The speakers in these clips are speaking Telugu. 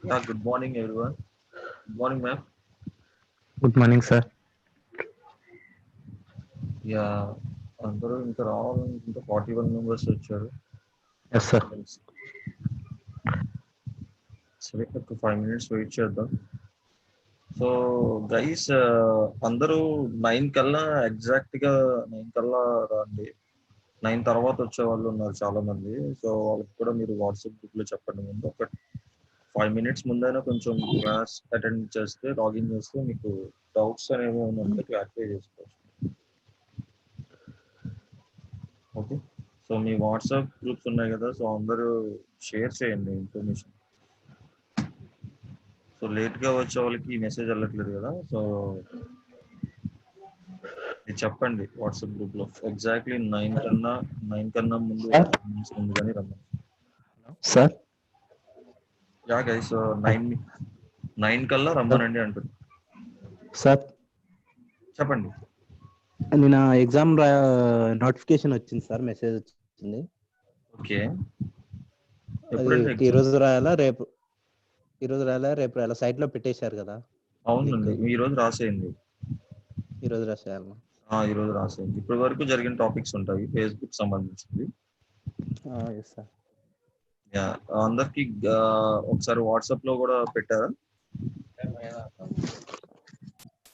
Yeah, good morning, everyone. Good morning, ma'am. Good morning, sir. Yeah, అందరూ ఇంకా రావాలనుకుంటే 41 మెంబర్స్ వచ్చారు. Yes, sir. సరే ఒక 5 minutes వెయిట్ చేద్దాం. సో గైస్ అందరూ 9 కల్లా ఎగ్జాక్ట్గా 9 కల్లా రండి. 9 తర్వాత వచ్చే వాళ్ళు ఉన్నారు చాలా మంది. సో వాళ్ళకి కూడా మీరు వాట్సాప్ గ్రూప్లో చెప్పండి ముందు. ఒక 5 minutes ముందైనా కొంచెం క్లాస్ అటెండ్ చేస్తే లాగిన్ చేస్తే మీకు డౌట్స్ అనేవి ఉంటే క్లారిఫై చేసుకోవచ్చు. ఓకే, సో మీ వాట్సాప్ గ్రూప్స్ ఉన్నాయి కదా, సో అందరూ షేర్ చేయండి ఇన్ఫర్మేషన్. సో లేట్గా వచ్చే వాళ్ళకి ఈ మెసేజ్ వెళ్ళట్లేదు కదా, సో ఇది చెప్పండి వాట్సాప్ గ్రూప్లో ఎగ్జాక్ట్లీ 9 కన్నా ముందు ముందుగానే రమ్మని. Sir. యా గైస్ 9 కల్లా రమ్మనండి అంటుంది. Sir. చెప్పండి. నిన్న ఎగ్జామ్ నోటిఫికేషన్ వచ్చింది సార్, మెసేజ్ వచ్చింది. ఓకే, ఈ రోజు రాయాలా రేపు రాయాలా? సైట్ లో పెట్టేశారు కదా. అవునండి, ఈ రోజు రాసేయండి. ఈ రోజు రాసేయాలి. ఈ రోజు రాసేయండి. ఇప్పటి వరకు జరిగిన టాపిక్స్ ఉంటాయి ఫేస్బుక్ సంబంధించింది. యా, అందరికి ఒకసారి వాట్సాప్ లో కూడా పెట్టారా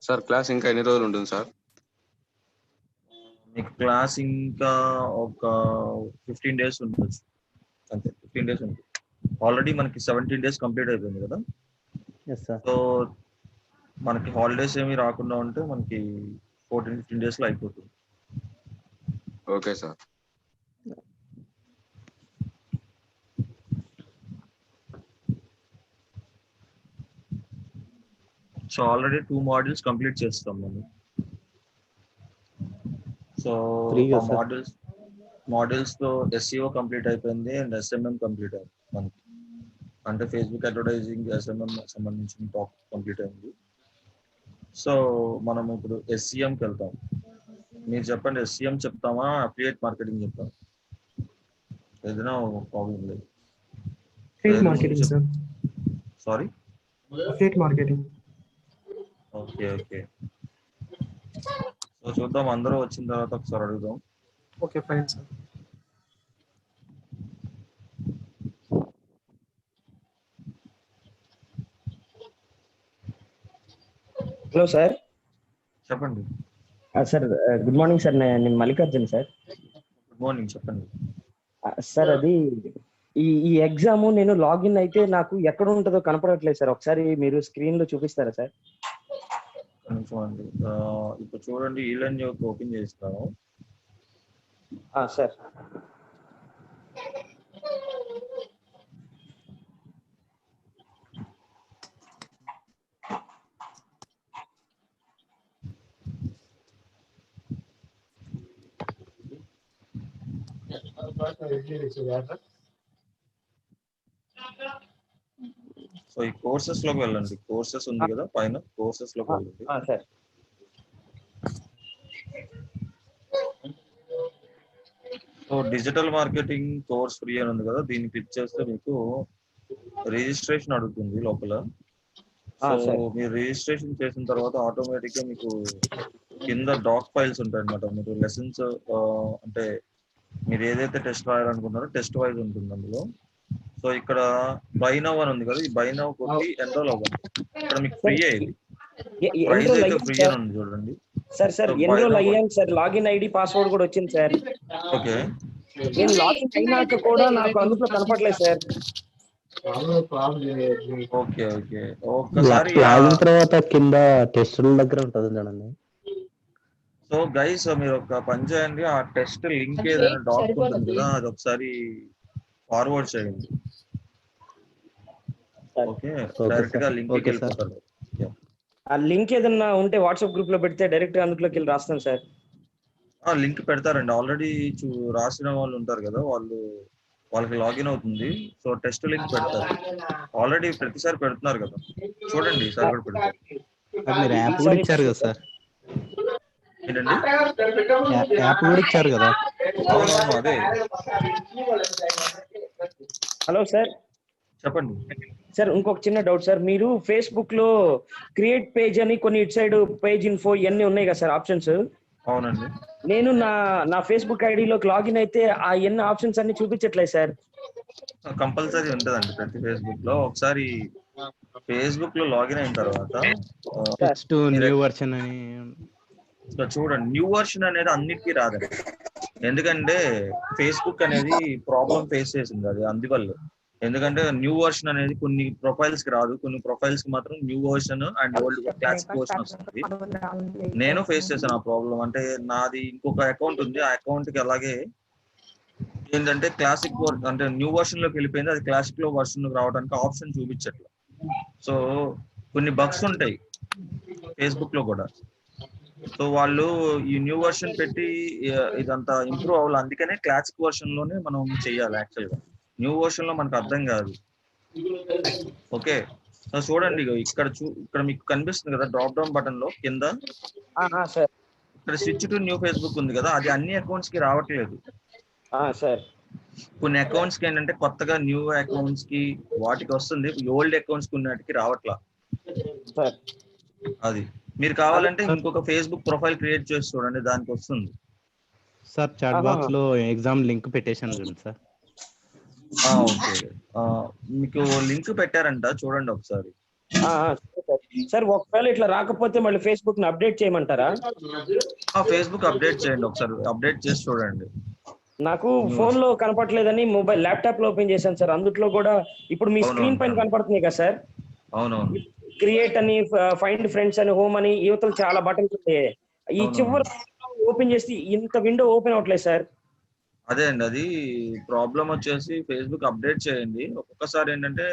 సార్? క్లాస్ ఇంకా ఎన్ని రోజులు ఉంటుంది సార్? మీకు క్లాస్ ఇంకా ఒక 15 days ఉండొచ్చు, అంతే. 15 days ఉంటుంది. ఆల్రెడీ మనకి 17 days కంప్లీట్ అయిపోయింది కదా. సో మనకి హాలిడేస్ ఏమి రాకుండా ఉంటే మనకి 14-15 days లో అయిపోతుంది. Okay sir. So already 2 modules complete చేస్తాం మనం. సో మాడ్యూల్స్ తో SEO కంప్లీట్ అయిపోయింది అండ్ SMM కంప్లీట్ అయింది మనకి. అంటే ఫేస్బుక్ అడ్వర్టైజింగ్ SMM సంబంధించిన టాపిక్ కంప్లీట్ అయింది. సో మనం ఇప్పుడు SEMకి వెళ్తాం. మీరు చెప్పండి, SEM చెప్తామా అఫిలియేట్ మార్కెటింగ్ చెప్తాం? ఏదైనా ప్రాబ్లం లేదు. Sorry, marketing. ఓకే. సో చూద్దాం, అందరూ వచ్చిన తర్వాత ఒకసారి అడుగుదాం. Okay, fine sir. Hello sir. చెప్పండి సార్ గుడ్ మార్నింగ్ సార్. నేను మల్లికార్జున్ సార్. గుడ్ మార్నింగ్, చెప్పండి సార్. అది ఈ ఎగ్జామ్ నేను లాగిన్ అయితే నాకు ఎక్కడ ఉంటుందో కనపడట్లేదు సార్. ఒకసారి మీరు స్క్రీన్ లో చూపిస్తారా సార్? అండి, ఇప్పుడు చూడండి, ఈలైన్ ఓపెన్ చేస్తాను. సార్ సో ఈ కోర్సెస్ లోకి వెళ్ళండి. కోర్సెస్ ఉంది కదా పైన, కోర్సెస్ లోకి వెళ్ళండి. Sir. So digital marketing course free అని ఉంది కదా, దీన్ని క్లిక్ చేస్తే మీకు రిజిస్ట్రేషన్ అడుగుతుంది లోపల. సో మీరు రిజిస్ట్రేషన్ చేసిన తర్వాత ఆటోమేటిక్ గా మీకు కింద డాక్ ఫైల్స్ ఉంటాయి అనమాట. మీరు లెసన్స్ అంటే మీరు ఏదైతే టెస్ట్ రాయాలనుకున్నారో టెస్ట్ వైజ్ ఉంటుంది అందులో. సో ఇక్కడ బై నౌ అని ఉంది కదా, ఈ బై నౌ కొట్టి ఎన్రోల్ అవ్వండి. ఇక్కడ మీకు ఫ్రీ అయ్యింది, ప్రైస్ అయితే ఫ్రీ అని ఉంది చూడండి. సార్ ఎన్రోల్ అయ్యాను సార్. లాగిన్ ఐడి పాస్వర్డ్ కూడా వచ్చింది సార్. ఓకే, నేను లాగిన్ అయినాక కూడా నాకు అందులో కనపడలేదు సార్. ఓకే ఒక్కసారి తర్వాత కింద టెస్టుల దగ్గర ఉంటుంది చూడండి. సో గైస్ మీరు ఒక పని చేయండి, ఆ టెస్ట్ లింక్ ఏదైనా డాక్ ఉంటుంది కదా, అది ఒకసారి ఫార్వర్డ్ చేయండి. ఓకే, డైరెక్ట్ గా లింక్ కి వెళ్ళిపోతారు. ఆ లింక్ ఏదన్నా ఉంటే వాట్సాప్ గ్రూప్ లో పెడితే డైరెక్ట్ గా అందులోకి వెళ్ళి రాస్తాను సార్. లింక్ పెడతారండి, ఆల్రెడీ రాసిన వాళ్ళు ఉంటారు కదా, వాళ్ళకి లాగిన్ అవుతుంది. సో టెస్ట్ లింక్ పెడతారు, ఆల్రెడీ ప్రతిసారి పెడుతున్నారు కదా, చూడండి ఈసారి కూడా పెడతారు. మీరు యాప్ కూడా ఇచ్చారు కదా సార్? ఏంటండి, యాప్ కూడా ఇచ్చారు కదా? అవునవును, అదే. హలో సార్, చెప్పండి. సార్ ఇంకొక చిన్న డౌట్ సార్, మీరు ఫేస్బుక్ లో క్రియేట్ పేజ్ అని కొన్ని ఇటు సైడ్ పేజ్ ఇన్ఫో ఇవన్నీ ఉన్నాయి కదా సార్ ఆప్షన్స్. అవునండి. నేను నా ఫేస్బుక్ ఐడిలోకి లాగిన్ అయితే ఆ ఎన్ని ఆప్షన్స్ అన్ని చూపించట్లేదు సార్. కంపల్సరీ ఉంటదండి ప్రతి ఫేస్బుక్ లో. ఒకసారి ఫేస్బుక్ లో లాగిన్ అయిన తర్వాత నెక్స్ట్ న్యూ వర్షన్ అని చూడండి, న్యూ వర్షన్ అనేది అన్నిటికీ రాదండి. ఎందుకంటే ఫేస్బుక్ అనేది ప్రాబ్లం ఫేస్ చేసింది అది అందువల్ల. ఎందుకంటే న్యూ వర్షన్ అనేది కొన్ని ప్రొఫైల్స్ కి రాదు, కొన్ని ప్రొఫైల్స్ కి మాత్రం new version and old classic version వస్తుంది. నేను ఫేస్ చేశాను ఆ ప్రాబ్లం. అంటే నాది ఇంకొక అకౌంట్ ఉంది, ఆ అకౌంట్ కి అలాగే ఏంటంటే క్లాసిక్ అంటే న్యూ వర్షన్ లోకి వెళ్ళిపోయింది, అది క్లాసిక్ లో వర్షన్ రావడానికి ఆప్షన్ చూపించట్లేదు. సో కొన్ని బగ్స్ ఉంటాయి ఫేస్బుక్ లో కూడా. సో వాళ్ళు ఈ న్యూ వర్షన్ పెట్టి ఇదంతా ఇంప్రూవ్ అవ్వాలి. అందుకనే క్లాసిక్ వర్షన్ లోనే మనం చెయ్యాలి. యాక్చువల్ గా న్యూ వర్షన్ లో మనకు అర్థం కాదు. ఓకే, సో చూడండి ఇక్కడ మీకు కనిపిస్తుంది కదా డ్రాప్ డౌన్ బటన్ లో కింద ఇక్కడ స్విచ్ టు న్యూ ఫేస్బుక్ ఉంది కదా, అది అన్ని అకౌంట్స్ కి రావట్లేదు. సార్ కొన్ని అకౌంట్స్ కి ఏంటంటే కొత్తగా న్యూ అకౌంట్స్ కి వాటికి వస్తుంది, ఓల్డ్ అకౌంట్స్ కి ఉన్నటికి రావట్లా. అది మీరు కావాలంటే ఇంకొక ఫేస్బుక్ ప్రొఫైల్ క్రియేట్ చేసి చూడండి, దానికి వస్తుంది. సార్ చాట్ బాక్స్ లో ఎగ్జామ్ లింక్ పెట్టేశాను చూడండి సార్. ఓకే, మీకు లింక్ పెట్టారంట చూడండి ఒకసారి. సార్ ఒకవేళ ఇట్లా రాకపోతే మళ్ళీ ఫేస్బుక్ ని అప్డేట్ చేయమంటారా? ఫేస్బుక్ అప్డేట్ చేయండి, ఒకసారి అప్డేట్ చేసి చూడండి. నాకు ఫోన్ లో కనపడలేదని మొబైల్ ల్యాప్టాప్ లో ఓపెన్ చేశాను సార్, అందులో కూడా ఇప్పుడు మీ స్క్రీన్ పైన కనపడుతున్నాయి కదా సార్. అవునవును. క్రియేట్ అని, ఫైండ్ ఫ్రెండ్స్ అని, హోమ్ అని యువతలు చాలా బటన్స్ ఉంటాయి. ఈ చివరి ఓపెన్ చేసి ఇంత విండో ఓపెన్ అవట్లేదు సార్. అదే అండి, అది ప్రాబ్లం వచ్చేసి ఫేస్బుక్ అప్డేట్ చేయండి. ఒక్కొక్కసారి ఏంటంటే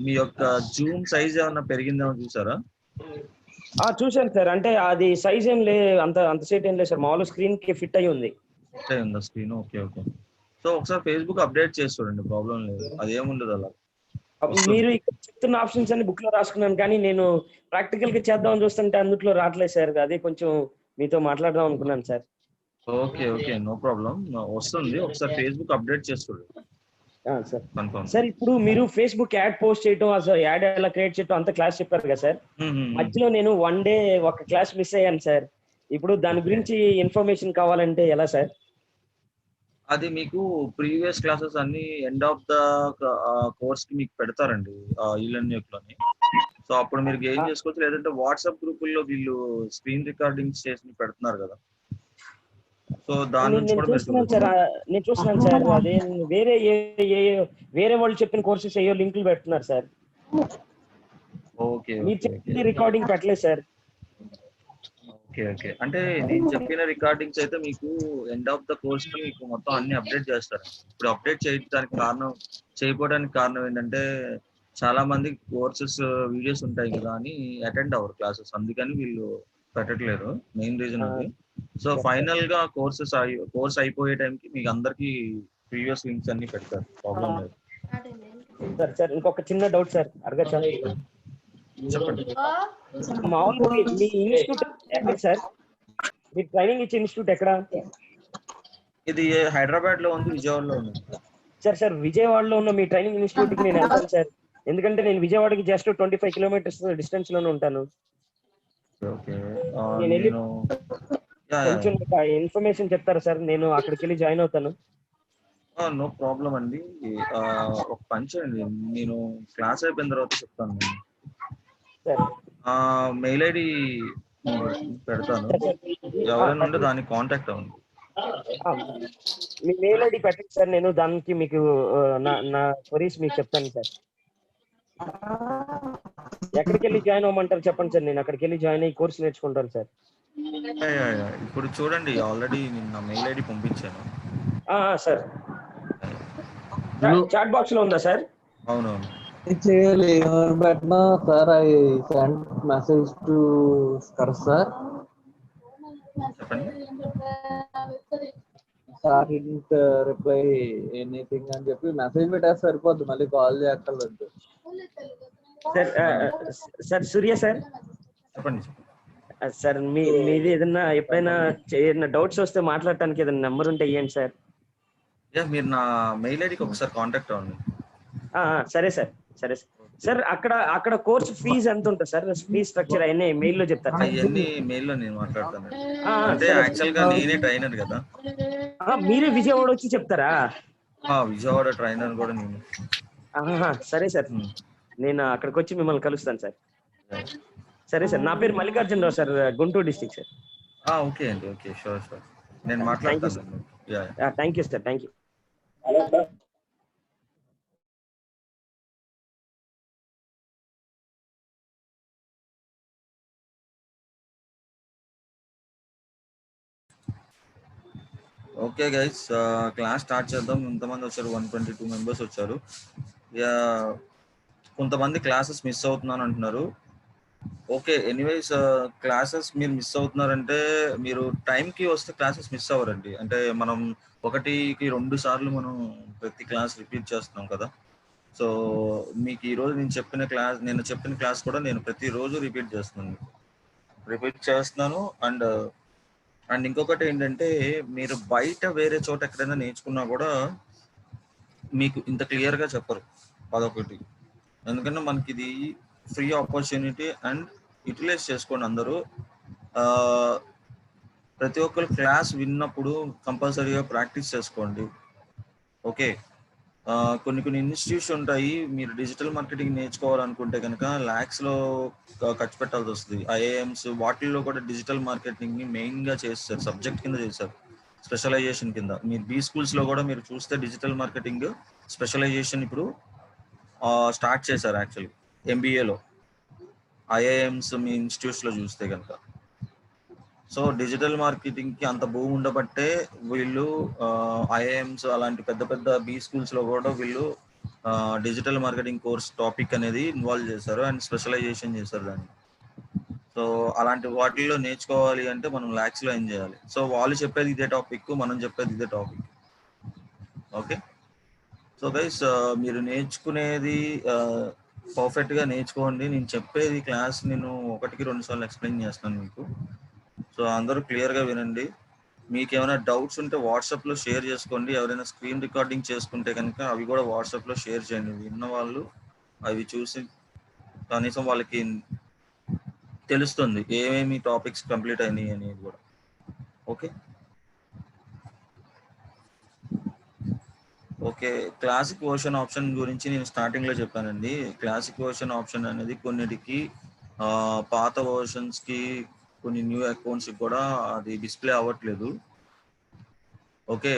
మీ యొక్క జూమ్ సైజ్ ఏమన్నా పెరిగిందేమో చూసారా? చూశాను సార్, అంటే అది సైజ్ ఏం అంత సేట్ ఏం లేదు సార్, మామూలు స్క్రీన్ కి ఫిట్ అయ్యి ఉంది. Screen okay. సో ఒకసారి ఫేస్బుక్ అప్డేట్ చేసి చూడండి, ప్రాబ్లం లేదు, అదేముండదు అలా. మీరు ఇక్కడ చెప్తున్న ఆప్షన్స్ అన్ని బుక్ లో రాసుకున్నాను, కానీ నేను ప్రాక్టికల్ గా చేద్దామని చూస్తుంటే అందులో రావట్లేదు సార్. అదే కొంచెం మీతో మాట్లాడదాం అనుకున్నాను సార్. ఓకే, నో ప్రాబ్లం, వస్తుంది. ఒకసారి ఫేస్బుక్ అప్డేట్ చేసి చూడండి సార్. ఇప్పుడు మీరు ఫేస్బుక్ యాడ్ పోస్ట్ చేయడం, అసలు యాడ్ ఎలా క్రియేట్ చేయడం అంత క్లాస్ చెప్పారు కదా సార్. మధ్యలో నేను వన్ డే ఒక క్లాస్ మిస్ అయ్యాను సార్. ఇప్పుడు దాని గురించి ఇన్ఫర్మేషన్ కావాలంటే ఎలా సార్? అది మీకు ప్రీవియస్ క్లాసెస్ అన్ని ఎండ్ ఆఫ్ ద కోర్స్ కి మీకు పెడతారండి లోని. సో అప్పుడు మీరు గెయిన్ చేసుకోవచ్చు. లేదంటే వాట్సాప్ గ్రూపుల్లో వీళ్ళు స్క్రీన్ రికార్డింగ్స్ చేసి పెడుతున్నారు కదా, సో దాని నుంచి కూడా నేను చూస్తున్నాను సార్. అదే వేరే వాళ్ళు చెప్పిన కోర్సెస్ అయ్యో లింకులు పెడుతున్నారు సార్. ఓకే, మీరు చెప్పిన రికార్డింగ్ పెట్టలేదు సార్. ఓకే, అంటే నేను చెప్పిన రికార్డింగ్స్ అయితే మీకు ఎండ్ ఆఫ్ ద కోర్స్ కి మీకు మొత్తం అన్ని అప్డేట్ చేస్తారు. ఇప్పుడు అప్డేట్ చేయడానికి కారణం ఏంటంటే చాలా మంది కోర్సెస్ వీడియోస్ ఉంటాయి కదా అని అటెండ్ అవ్వరు క్లాసెస్, అందుకని వీళ్ళు పెట్టట్లేరు. మెయిన్ రీజన్ అది. సో ఫైనల్ గా కోర్స్ అయిపోయే టైంకి మీకు అందరికి ప్రీవియస్ లింక్స్ అన్ని పెడతారు, ప్రాబ్లం లేదు. సార్ ఇంకొక చిన్న డౌట్ సార్, అడగచ్చా? చెప్పండి. మామూలుగా మీ ఇన్స్టిట్యూట్ ఎక్కడ సార్? మీ ట్రైనింగ్ ఇచ్చే ఇన్స్టిట్యూట్ ఎక్కడ? ఇది హైదరాబాద్ లో ఉంది, విజయవాడలో ఉంది. సార్ విజయవాడలో ఉన్న మీ ట్రైనింగ్ ఇన్స్టిట్యూట్ కి నేను వెళ్తాను సార్, ఎందుకంటే నేను విజయవాడకి జస్ట్ 25 కిలోమీటర్స్ డిస్టెన్స్ లోనే ఉంటాను. కొంచెం ఇన్ఫర్మేషన్ చెప్తారా సార్? నేను అక్కడికి వెళ్ళి జాయిన్ అవుతాను. నో ప్రాబ్లం అండి. ఒక పని చేయండి, నేను క్లాస్ అయిపోయిన తర్వాత చెప్తాను. మెయిల్ ఐడి పెడతాను, ఎవరైనా ఉంటే దానికి కాంటాక్ట్ అవ్వండి. మీ మెయిల్ ఐడి పెట్టండి సార్, నేను దానికి మీకు నా క్వరీస్ మీకు చెప్తాను సార్. ఎక్కడికి వెళ్ళి జాయిన్ అవ్వమంటారు చెప్పండి సార్, నేను అక్కడికి వెళ్ళి జాయిన్ అయ్యి కోర్స్ నేర్చుకుంటాను సార్. ఇప్పుడు చూడండి, ఆల్రెడీ నిన్న మెయిల్ ఐడి పంపించాను సార్. చాట్ బాక్స్ లో ఉందా సార్? అవునవును. పెట్టినా sir, I send message to sir. చెప్పండి సార్ డింట్ రిప్లై ఎనీథింగ్ అని చెప్పి మెసేజ్ పెట్టేస్తే సరిపోద్ది, మళ్ళీ కాల్ చేయక్కర్లేదు. సార్ సూర్య సార్. చెప్పండి సార్ మీది ఏదన్నా ఎప్పుడైనా డౌట్స్ వస్తే మాట్లాడటానికి ఏదైనా నెంబర్ ఉంటే ఇవ్వండి సార్. మీరు నా మెయిల్ ఐడికి ఒకసారి కాంటాక్ట్ అవ్వండి. సరే సార్, సరే సార్. సార్ అక్కడ కోర్స్ ఫీజు ఎంత ఉంటుంది సార్? ఫీజ్ స్ట్రక్చర్ అవన్నీ మెయిల్లో చెప్తారు సార్? అవన్నీ మెయిల్లో నేను మాట్లాడతాను. అంటే సరే. యాక్చువల్ గా నేనే ట్రైనర్ కదా. మీరే విజయవాడ వచ్చి చెప్తారా? విజయవాడ ట్రైనర్ కూడా నేను. సరే సార్, నేను అక్కడికి వచ్చి మిమ్మల్ని కలుస్తాను సార్. సరే సార్, నా పేరు Mallikarjunarao sir, Guntur district sir. Okay అండి, ఓకే, షూర్ షూర్, నేను మాట్లాడతాను. Thank you sir, thank you. Okay guys, class start చేద్దాం. ఇంతమంది వచ్చారు, 122 మెంబర్స్ వచ్చారు. కొంతమంది క్లాసెస్ మిస్ అవుతున్నాను అంటున్నారు. ఓకే, ఎనీవేస్ క్లాసెస్ మీరు మిస్ అవుతున్నారంటే మీరు టైంకి వస్తే క్లాసెస్ మిస్ అవ్వరండి. అంటే మనం 1కి 2 సార్లు మనం ప్రతి క్లాస్ రిపీట్ చేస్తున్నాం కదా. సో మీకు ఈరోజు నేను చెప్పిన క్లాస్ కూడా నేను ప్రతిరోజు రిపీట్ చేస్తున్నాను. అండ్ ఇంకొకటి ఏంటంటే, మీరు బయట వేరే చోట ఎక్కడైనా నేర్చుకున్నా కూడా మీకు ఇంత క్లియర్గా చెప్పరు. అదొకటి. ఎందుకంటే మనకి ఇది ఫ్రీ ఆపర్చునిటీ అండ్ యూటిలైజ్ చేసుకోండి అందరూ. ప్రతి ఒక్కరు క్లాస్ విన్నప్పుడు కంపల్సరీగా ప్రాక్టీస్ చేసుకోండి. ఓకే, కొన్ని ఇన్స్టిట్యూట్స్ ఉంటాయి. మీరు డిజిటల్ మార్కెటింగ్ నేర్చుకోవాలనుకుంటే కనుక ల్యాక్స్లో ఖర్చు పెట్టాల్సి వస్తుంది. ఐఐఎమ్స్ వాటిల్లో కూడా డిజిటల్ మార్కెటింగ్ ని మెయిన్ గా చేస్తారు, సబ్జెక్ట్ కింద చేస్తారు, స్పెషలైజేషన్ కింద. మీరు బీ స్కూల్స్ లో కూడా మీరు చూస్తే డిజిటల్ మార్కెటింగ్ స్పెషలైజేషన్ ఇప్పుడు స్టార్ట్ చేశారు. యాక్చువల్లీ ఎంబీఏలో ఐఐఎమ్స్ మీ ఇన్స్టిట్యూట్స్ లో చూస్తే కనుక. సో డిజిటల్ మార్కెటింగ్ కి అంత భూమి ఉండబట్టే వీళ్ళు ఐఐఎమ్స్ అలాంటి పెద్ద పెద్ద బీ స్కూల్స్ లో కూడా వీళ్ళు డిజిటల్ మార్కెటింగ్ కోర్స్ టాపిక్ అనేది ఇన్వాల్వ్ చేశారు అండ్ స్పెషలైజేషన్ చేశారు దాన్ని. సో అలాంటి వాటిల్లో నేర్చుకోవాలి అంటే మనం ల్యాక్స్ లో ఏం చేయాలి. సో వాళ్ళు చెప్పేది ఇదే టాపిక్, మనం చెప్పేది ఇదే టాపిక్. ఓకే, సో గైస్ మీరు నేర్చుకునేది పర్ఫెక్ట్ గా నేర్చుకోండి. నేను చెప్పేది క్లాస్ నేను 1కి 2 సార్లు ఎక్స్ప్లెయిన్ చేస్తాను మీకు. సో అందరూ క్లియర్ గా వినండి. మీకు ఏమైనా డౌట్స్ ఉంటే వాట్సాప్ లో షేర్ చేసుకోండి. ఎవరైనా స్క్రీన్ రికార్డింగ్ చేసుకుంటే కనుక అవి కూడా వాట్సాప్ లో షేర్ చేయండి. విన్న వాళ్ళు అవి చూసి కనీసం వాళ్ళకి తెలుస్తుంది ఏమేమి టాపిక్స్ కంప్లీట్ అయినాయి అనేది కూడా. Okay okay, classic version option గురించి నేను స్టార్టింగ్ లో చెప్పానండి. క్లాసిక్ వర్షన్ ఆప్షన్ అనేది కొన్నిటికి పాత వర్షన్స్ కి కొన్ని న్యూ అకౌంట్స్ కూడా అది డిస్ప్లే అవ్వట్లేదు. ఓకే,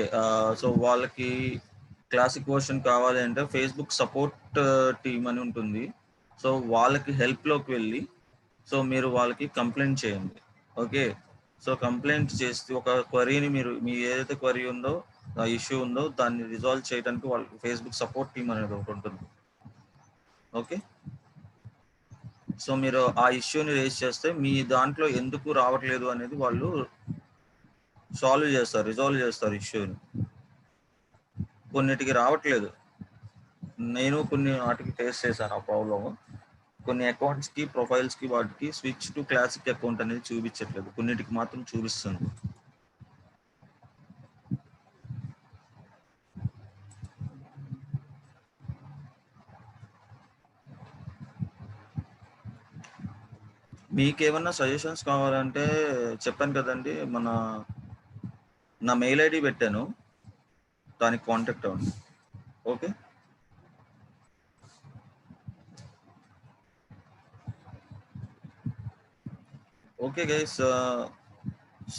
సో వాళ్ళకి క్లాసిక్ వర్షన్ కావాలి అంటే ఫేస్బుక్ సపోర్ట్ టీమ్ అని ఉంటుంది. సో వాళ్ళకి హెల్ప్లోకి వెళ్ళి సో మీరు వాళ్ళకి కంప్లైంట్ చేయండి. ఓకే, సో కంప్లైంట్ చేస్తే ఒక క్వరీని మీ ఏదైతే క్వరీ ఉందో ఆ ఇష్యూ ఉందో దాన్ని రిజాల్వ్ చేయడానికి వాళ్ళకి ఫేస్బుక్ సపోర్ట్ టీమ్ అనేది ఒకటి ఉంటుంది. ఓకే, సో మీరు ఆ ఇష్యూని రేజ్ చేస్తే మీ దాంట్లో ఎందుకు రావట్లేదు అనేది వాళ్ళు రిజాల్వ్ చేస్తారు ఇష్యూని. కొన్నిటికి రావట్లేదు, నేను కొన్ని వాటికి ఫేస్ చేశాను ఆ ప్రాబ్లమ్. కొన్ని అకౌంట్స్ కి ప్రొఫైల్స్ కి వాటికి స్విచ్ టు క్లాసిక్ అకౌంట్ అనేది చూపించట్లేదు, కొన్నిటికి మాత్రం చూపిస్తుంది. మీకు ఏమన్నా సజెషన్స్ కావాలంటే చెప్పాను కదండి, నా మెయిల్ ఐడి పెట్టాను, దానికి కాంటాక్ట్ అవ్వండి. ఓకే, ఓకే గైస్,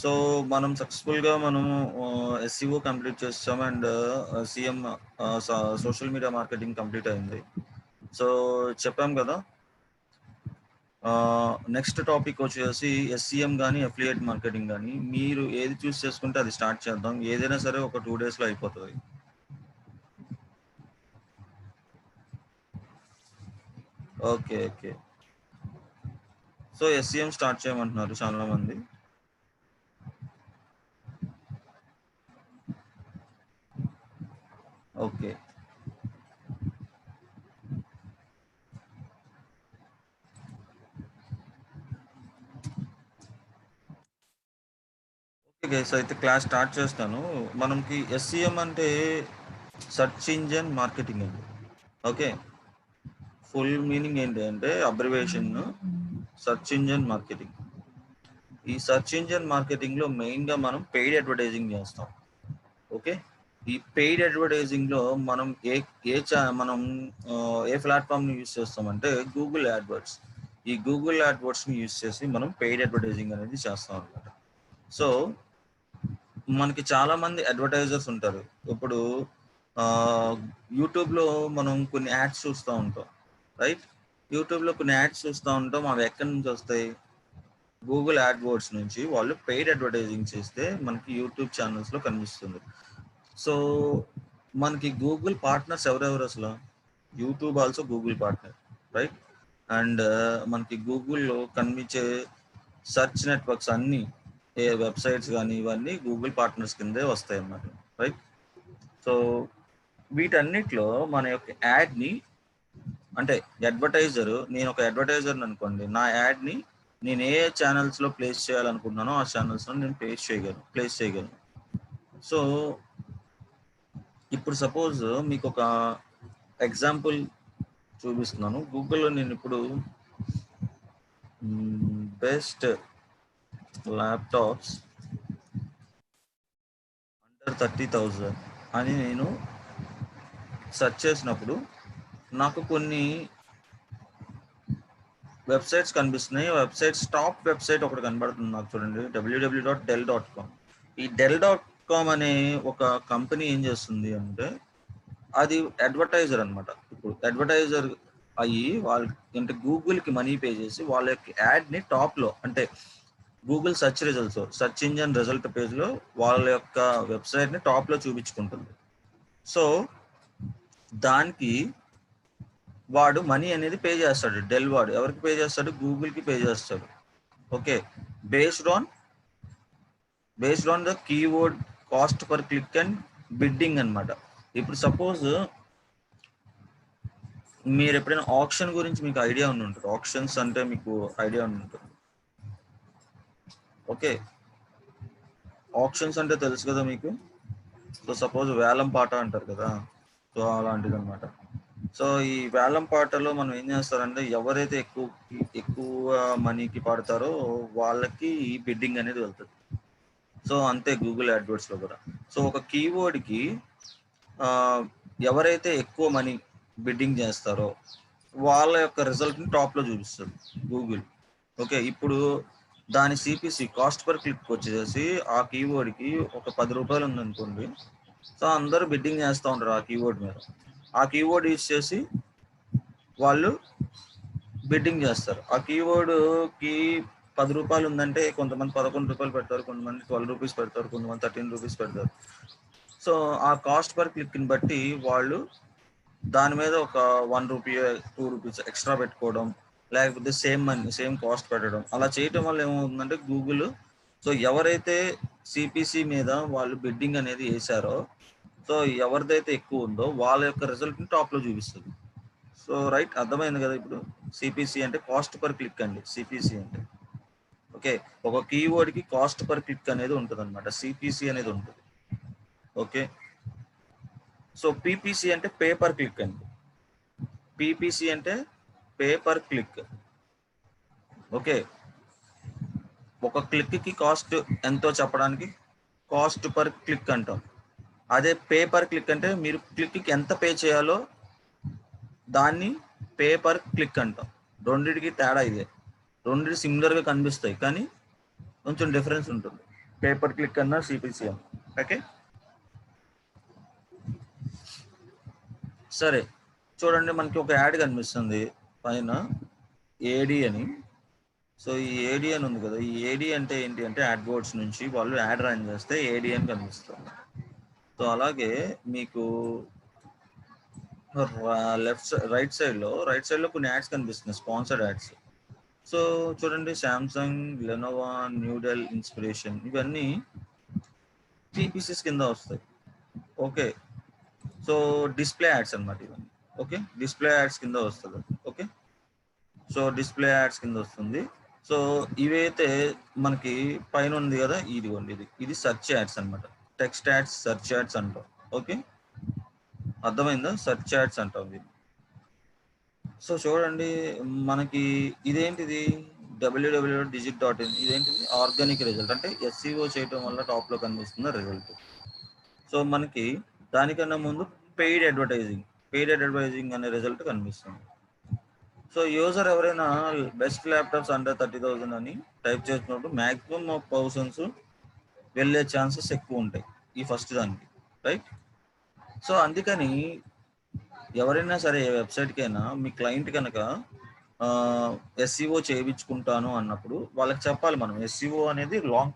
సో మనం సక్సెస్ఫుల్గా ఎస్సీఓ కంప్లీట్ చేస్తాం and CM social media marketing complete అయింది. సో చెప్పాం కదా, నెక్స్ట్ టాపిక్ వచ్చేసి ఎస్సీఎం కానీ అఫిలియేట్ మార్కెటింగ్ కానీ మీరు ఏది చూస్ చేసుకుంటే అది స్టార్ట్ చేద్దాం. ఏదైనా సరే ఒక 2 days లో అయిపోతుంది. Okay okay, so SCM start చేయమంటున్నారు చాలా మంది. ఓకే, ఓకే గైస్, అయితే క్లాస్ స్టార్ట్ చేస్తాను. మనకి ఎస్సీఎం అంటే సెర్చ్ ఇంజన్ మార్కెటింగ్ అండి. ఓకే, ఫుల్ మీనింగ్ ఏంటి అంటే అబ్రివేషన్ సెర్చ్ ఇంజిన్ మార్కెటింగ్. ఈ సెర్చ్ ఇంజిన్ మార్కెటింగ్ లో మెయిన్ గా మనం పెయిడ్ అడ్వర్టైజింగ్ చేస్తాం. ఓకే, ఈ పెయిడ్ అడ్వర్టైజింగ్ లో మనం మనం ఏ ప్లాట్ఫామ్ ని యూస్ చేస్తామంటే గూగుల్ యాడ్వర్డ్స్. ఈ గూగుల్ యాడ్వర్డ్స్ ని యూస్ చేసి మనం పెయిడ్ అడ్వర్టైజింగ్ అనేది చేస్తాం అనమాట. సో మనకి చాలా మంది అడ్వర్టైజర్స్ ఉంటారు. ఇప్పుడు యూట్యూబ్ లో మనం కొన్ని యాడ్స్ చూస్తూ ఉంటాం, రైట్? యూట్యూబ్ లో కొన్ని యాడ్స్ చూస్తూ ఉంటాం. అవి ఎక్కడి నుంచి వస్తాయి? గూగుల్ యాడ్వర్డ్స్ నుంచి వాళ్ళు పెయిడ్ అడ్వర్టైజింగ్ చేస్తే మనకి యూట్యూబ్ ఛానల్స్ లో కనిపిస్తుంది. సో మనకి గూగుల్ పార్ట్నర్స్ ఎవరెవరు అసలు? YouTube also Google partner, right? And మనకి గూగుల్లో కనిపించే సెర్చ్ నెట్వర్క్స్ అన్ని, ఏ వెబ్సైట్స్ కానీ ఇవన్నీ గూగుల్ పార్ట్నర్స్ కిందే వస్తాయి అన్నమాట, రైట్? సో వీటన్నిటిలో మన యొక్క యాడ్ని, అంటే అడ్వర్టైజర్, నేను ఒక అడ్వర్టైజర్ అనుకోండి, నా యాడ్ని నేను ఏ ఛానల్స్లో ప్లేస్ చేయాలనుకుంటున్నానో ఆ ఛానల్స్లో నేను ప్లేస్ చేయగలను. సో ఇప్పుడు సపోజ్ మీకు ఒక ఎగ్జాంపుల్ చూపిస్తున్నాను. గూగుల్లో నేను ఇప్పుడు బెస్ట్ ల్యాప్టాప్స్ అండర్ 30,000 అని నేను సెర్చ్ చేసినప్పుడు నాకు కొన్ని వెబ్సైట్స్ కనిపిస్తున్నాయి. వెబ్సైట్స్ టాప్ వెబ్సైట్ ఒకటి కనబడుతుంది నాకు, చూడండి, www.dell.com. ఈ dell.com అనే ఒక కంపెనీ ఏం చేస్తుంది అంటే అది అడ్వర్టైజర్ అనమాట. ఇప్పుడు అడ్వర్టైజర్ అయ్యి వాళ్ళు అంటే గూగుల్కి మనీ పే చేసి వాళ్ళ యొక్క యాడ్ని టాప్లో, అంటే గూగుల్ సెర్చ్ ఇంజిన్ రిజల్ట్ పేజ్లో వాళ్ళ యొక్క వెబ్సైట్ని టాప్లో చూపించుకుంటుంది. సో దానికి వాడు మనీ అనేది పే చేస్తాడు. డెల్ వాడు ఎవరికి పే చేస్తాడు? గూగుల్కి పే చేస్తాడు. Okay, based on the keyword cost per click and bidding అనమాట. ఇప్పుడు సపోజ్ మీరు ఎప్పుడైనా ఆప్షన్ గురించి మీకు ఐడియా ఉండి ఉంటుంది. ఆప్షన్స్ అంటే మీకు ఐడియా ఉండి ఉంటుంది. ఓకే, ఆప్షన్స్ అంటే తెలుసు కదా మీకు. సో సపోజ్ వేలం పాట అంటారు కదా, సో అలాంటిది అనమాట. సో ఈ వేలం పాటలో మనం ఏం చేస్తారంటే ఎవరైతే ఎక్కువ మనీకి పాడతారో వాళ్ళకి ఈ బిడ్డింగ్ అనేది వెళ్తుంది. సో అంతే గూగుల్ యాడ్వర్డ్స్ లో కూడా. సో ఒక కీవర్డ్కి ఎవరైతే ఎక్కువ మనీ బిడ్డింగ్ చేస్తారో వాళ్ళ యొక్క రిజల్ట్ని టాప్లో చూపిస్తుంది గూగుల్. ఓకే, ఇప్పుడు దాని సిపిసి కాస్ట్ పర్ క్లిక్ వచ్చేసి ఆ కీవర్డ్కి ఒక 10 రూపాయలు ఉందనుకోండి. సో అందరూ బిడ్డింగ్ చేస్తూ ఉంటారు ఆ కీవర్డ్ మీద. ఆ కీవర్డ్ యూజ్ చేసి వాళ్ళు బిడ్డింగ్ చేస్తారు. ఆ కీవర్డ్కి 10 రూపాయలు ఉందంటే కొంతమంది 11 రూపాయలు పెడతారు, కొంతమంది 12 రూపీస్ పెడతారు, కొంతమంది 13 రూపీస్ పెడతారు. సో ఆ కాస్ట్ పర్ క్లిక్ని బట్టి వాళ్ళు దాని మీద ఒక 1 రూపీ 2 రూపీస్ ఎక్స్ట్రా పెట్టుకోవడం, లేకపోతే సేమ్ కాస్ట్ పెట్టడం. అలా చేయటం వల్ల ఏమవుతుందంటే గూగుల్, సో ఎవరైతే సిపిసి మీద వాళ్ళు బిడ్డింగ్ అనేది వేశారో, సో ఎవరిదైతే ఎక్కువ ఉందో వాళ్ళ యొక్క రిజల్ట్ని టాప్లో చూపిస్తుంది. సో రైట్, అర్థమైంది కదా. ఇప్పుడు సిపిసి అంటే కాస్ట్ పర్ క్లిక్ అండి, సిపిసి అంటే. ఓకే, ఒక కీవర్డ్కి కాస్ట్ పర్ క్లిక్ అనేది ఉంటుంది అనమాట, సిపిసి అనేది ఉంటుంది. ఓకే, సో పిపిసి అంటే పే పర్ క్లిక్ అండి. పిపిసి అంటే పే పర్ క్లిక్. ఓకే, ఒక క్లిక్కి కాస్ట్ ఎంతో చెప్పడానికి కాస్ట్ పర్ క్లిక్ అంటాం. అదే పే పర్ క్లిక్ అంటే మీరు క్లిక్కి ఎంత పే చేయాలో దాన్ని పే పర్ క్లిక్ అంటాం. రెండింటికి తేడా ఇదే. రెండింటి సిమిలర్గా కనిపిస్తాయి కానీ కొంచెం డిఫరెన్స్ ఉంటుంది, పే పర్ క్లిక్ అన్నా సిపిసి అన్న. ఓకే, సరే చూడండి, మనకి ఒక యాడ్ కనిపిస్తుంది పైన ఏడి అని. సో ఈ ఏడి అని ఉంది కదా, ఈ ఏడి అంటే ఏంటి అంటే యాడ్వర్డ్స్ నుంచి వాళ్ళు యాడ్ రన్ చేస్తే ఏడి అని కనిపిస్తుంది. సో అలాగే మీకు రైట్ సైడ్ లో కొన్ని యాడ్స్ కనిపిస్తున్నాయి, స్పాన్సర్డ్ యాడ్స్. సో చూడండి, సామ్సంగ్, లెనోవా, న్యూడెల్, ఇన్స్పిరేషన్, ఇవన్నీ పిపిసిస్ కింద వస్తాయి. ఓకే, సో డిస్ప్లే యాడ్స్ అన్నమాట ఇవన్నీ. ఓకే, డిస్ప్లే యాడ్స్ కింద వస్తుంది. ఓకే, సో డిస్ప్లే యాడ్స్ కింద వస్తుంది. సో ఇవైతే మనకి పైన ఉంది కదా, ఇది సెర్చ్ యాడ్స్ అనమాట. టెక్స్ట్ యాడ్స్, సెర్చ్ యాడ్స్ అంటాం. ఓకే, అర్థమైందా? సెర్చ్ యాడ్స్ అంటాం ఇది. సో చూడండి, మనకి ఇదేంటిది www.digit.in, ఇదేంటిది ఆర్గానిక్ రిజల్ట్, అంటే ఎస్సీఓ చేయటం వల్ల టాప్ లో కనిపిస్తున్న రిజల్ట్. సో మనకి దానికన్నా ముందు పెయిడ్ అడ్వర్టైజింగ్ అనే రిజల్ట్ కనిపిస్తుంది. సో యూజర్ ఎవరైనా బెస్ట్ ల్యాప్టాప్స్ అండర్ 30,000 అని టైప్ చేసినప్పుడు మ్యాక్సిమం ఆఫ్ పర్సన్స్ వెళ్ళే ఛాన్సెస్ ఎక్కువ ఉంటాయి ఈ ఫస్ట్ దానికి, రైట్? సో అందుకని ఎవరైనా సరే ఏ వెబ్సైట్కైనా మీ క్లయింట్ కనుక ఎస్సీఓ చేయించుకుంటాను అన్నప్పుడు వాళ్ళకి చెప్పాలి మనం, ఎస్సీఓ అనేది లాంగ్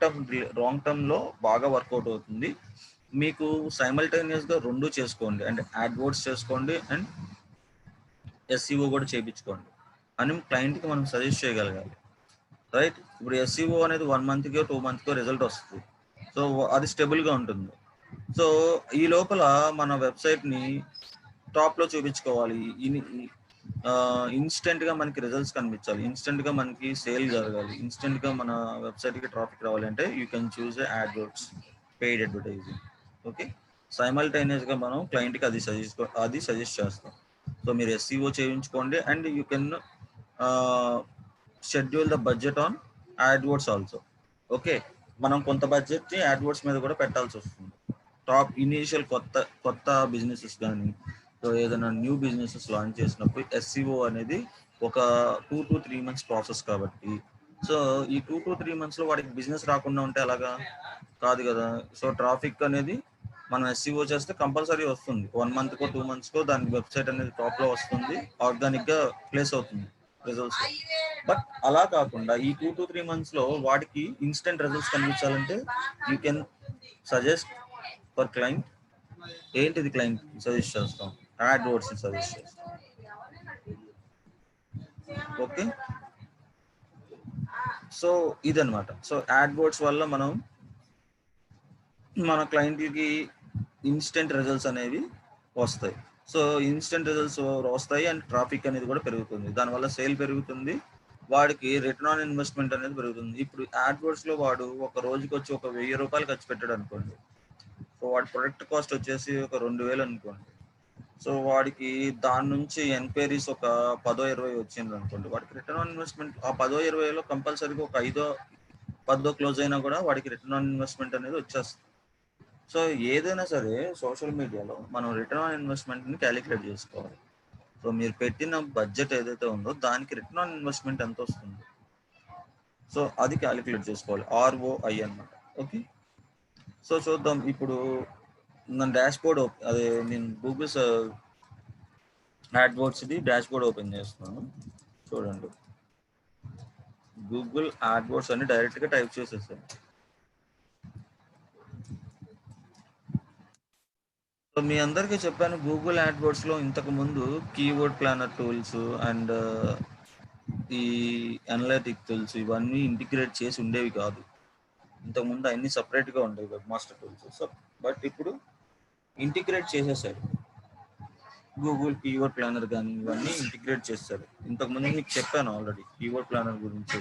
టర్మ్ లో బాగా వర్కౌట్ అవుతుంది, మీకు సైమల్టేనియస్ గా రెండు చేసుకోండి, అంటే యాడ్వర్డ్స్ చేసుకోండి అండ్ ఎస్సీఓ కూడా చేయించుకోండి అని క్లయింట్కి మనం సజెస్ట్ చేయగలగాలి, రైట్? ఇప్పుడు ఎస్సీఓ అనేది 1 monthకో 2 monthకో రిజల్ట్ వస్తుంది, సో అది స్టెబుల్గా ఉంటుంది. సో ఈ లోపల మన వెబ్సైట్ని టాప్లో చూపించుకోవాలి, ఇన్స్టెంట్గా మనకి రిజల్ట్స్ కనిపించాలి, ఇన్స్టెంట్గా మనకి సేల్ జరగాలి, ఇన్స్టెంట్గా మన వెబ్సైట్కి ట్రాఫిక్ రావాలి అంటే you can choose AdWords, paid advertising. Okay, సైమల్టైనియస్గా మనం క్లయింట్కి అది సజెస్ట్ చేస్తాం. సో మీరు ఎస్సీఓ చేయించుకోండి and you can schedule the budget on AdWords also. Okay, మనం కొంత బడ్జెట్ని యాడ్వర్డ్స్ మీద కూడా పెట్టాల్సి వస్తుంది. టాప్ ఇనీషియల్ కొత్త బిజినెసెస్ కానీ ఏదైనా న్యూ బిజినెసెస్ లాంచ్ చేసినప్పుడు ఎస్సీఓ అనేది ఒక 2 to 3 months ప్రాసెస్ కాబట్టి, సో ఈ 2 to 3 months లో వాడికి బిజినెస్ రాకుండా ఉంటే అలాగా కాదు కదా. సో ట్రాఫిక్ అనేది మనం ఎస్సీఓ చేస్తే కంపల్సరీ వస్తుంది, 1 monthకో 2 monthస్కో దాని వెబ్సైట్ అనేది టాప్ లో వస్తుంది, ఆర్గానిక్ గా ప్లేస్ అవుతుంది రిజల్ట్స్. బట్ అలా కాకుండా ఈ 2 to 3 months లో వాడికి ఇన్స్టెంట్ రిజల్ట్స్ కనిపించాలంటే you can suggest for client. ఏంటిది క్లయింట్ సజెస్ట్ చేస్తాం? యాడ్వర్డ్స్ సజెస్ట్ చేస్తాం. ఓకే, సో ఇదన్నమాట. సో యాడ్వర్డ్స్ వల్ల మనం మన క్లయింట్కి ఇన్స్టెంట్ రిజల్ట్స్ అనేవి వస్తాయి. సో ఇన్స్టెంట్ రిజల్ట్స్ వస్తాయి అండ్ ట్రాఫిక్ అనేది కూడా పెరుగుతుంది, దానివల్ల సేల్ పెరుగుతుంది, వాడికి రిటర్న్ ఆన్ ఇన్వెస్ట్మెంట్ అనేది పెరుగుతుంది. ఇప్పుడు యాడ్వర్డ్స్ లో వాడు ఒక రోజుకి వచ్చి ఒక 1000 రూపాయలు ఖర్చు పెట్టాడు అనుకోండి, సో వాడి ప్రొడక్ట్ కాస్ట్ వచ్చేసి ఒక 2000 అనుకోండి, సో వాడికి దాని నుంచి ఎన్క్వైరీస్ ఒక 10-20 వచ్చింది అనుకోండి, వాడికి రిటర్న్ ఆన్ ఇన్వెస్ట్మెంట్ ఆ 10-20లో కంపల్సరీగా ఒక 5-10 క్లోజ్ అయినా కూడా వాడికి రిటర్న్ ఆన్ ఇన్వెస్ట్మెంట్ అనేది వచ్చేస్తుంది. సో ఏదైనా సరే సోషల్ మీడియాలో మనం రిటర్న్ ఆన్ ఇన్వెస్ట్మెంట్ని క్యాలిక్యులేట్ చేసుకోవాలి. సో మీరు పెట్టిన బడ్జెట్ ఏదైతే ఉందో దానికి రిటర్న్ ఆన్ ఇన్వెస్ట్మెంట్ ఎంత వస్తుంది, సో అది క్యాలిక్యులేట్ చేసుకోవాలి, ROI అన్నమాట. ఓకే, సో చూద్దాం. ఇప్పుడు నా డాష్ బోర్డ్ అదే నేను గూగుల్ యాడ్వర్డ్స్ది డాష్ బోర్డ్ ఓపెన్ చేస్తున్నాను, చూడండి. గూగుల్ యాడ్వర్డ్స్ అని డైరెక్ట్గా టైప్ చేసేసాను. సో మీ అందరికీ చెప్పాను, గూగుల్ యాడ్వర్డ్స్లో ఇంతకు ముందు కీవర్డ్ ప్లానర్ టూల్స్ అండ్ ఈ అనలిటిక్ టూల్స్ ఇవన్నీ ఇంటిగ్రేట్ చేసి ఉండేవి కాదు. ఇంతకుముందు అన్ని సపరేట్గా ఉండేవి web master tools. So but ఇప్పుడు ఇంటిగ్రేట్ చేసేసారు, గూగుల్ కీవర్డ్ ప్లానర్ కానీ ఇవన్నీ ఇంటిగ్రేట్ చేస్తారు. ఇంతకుముందు మీకు చెప్పాను ఆల్రెడీ కీవర్డ్ ప్లానర్ గురించి.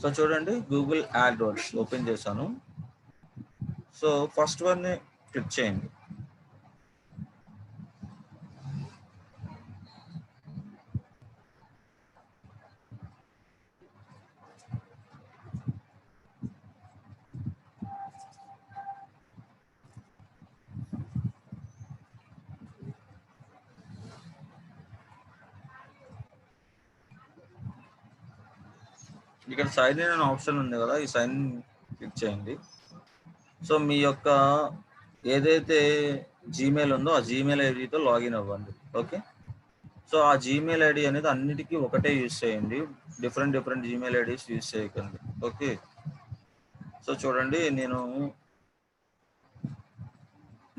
సో చూడండి, గూగుల్ యాడ్వర్డ్స్ ఓపెన్ చేశాను. సో ఫస్ట్ వన్ క్లిక్ చేయండి. ఇక్కడ సైన్ ఇన్ అనే ఆప్షన్ ఉంది కదా, ఈ సైన్ క్లిక్ చేయండి. సో మీ యొక్క ఏదైతే జీమెయిల్ ఉందో ఆ జీమెయిల్ ఐడితో లాగిన్ అవ్వండి. ఓకే, సో ఆ జీమెయిల్ ఐడి అనేది అన్నిటికీ ఒకటే యూజ్ చేయండి, డిఫరెంట్ జీమెయిల్ ఐడీస్ యూజ్ చేయకండి. ఓకే, సో చూడండి,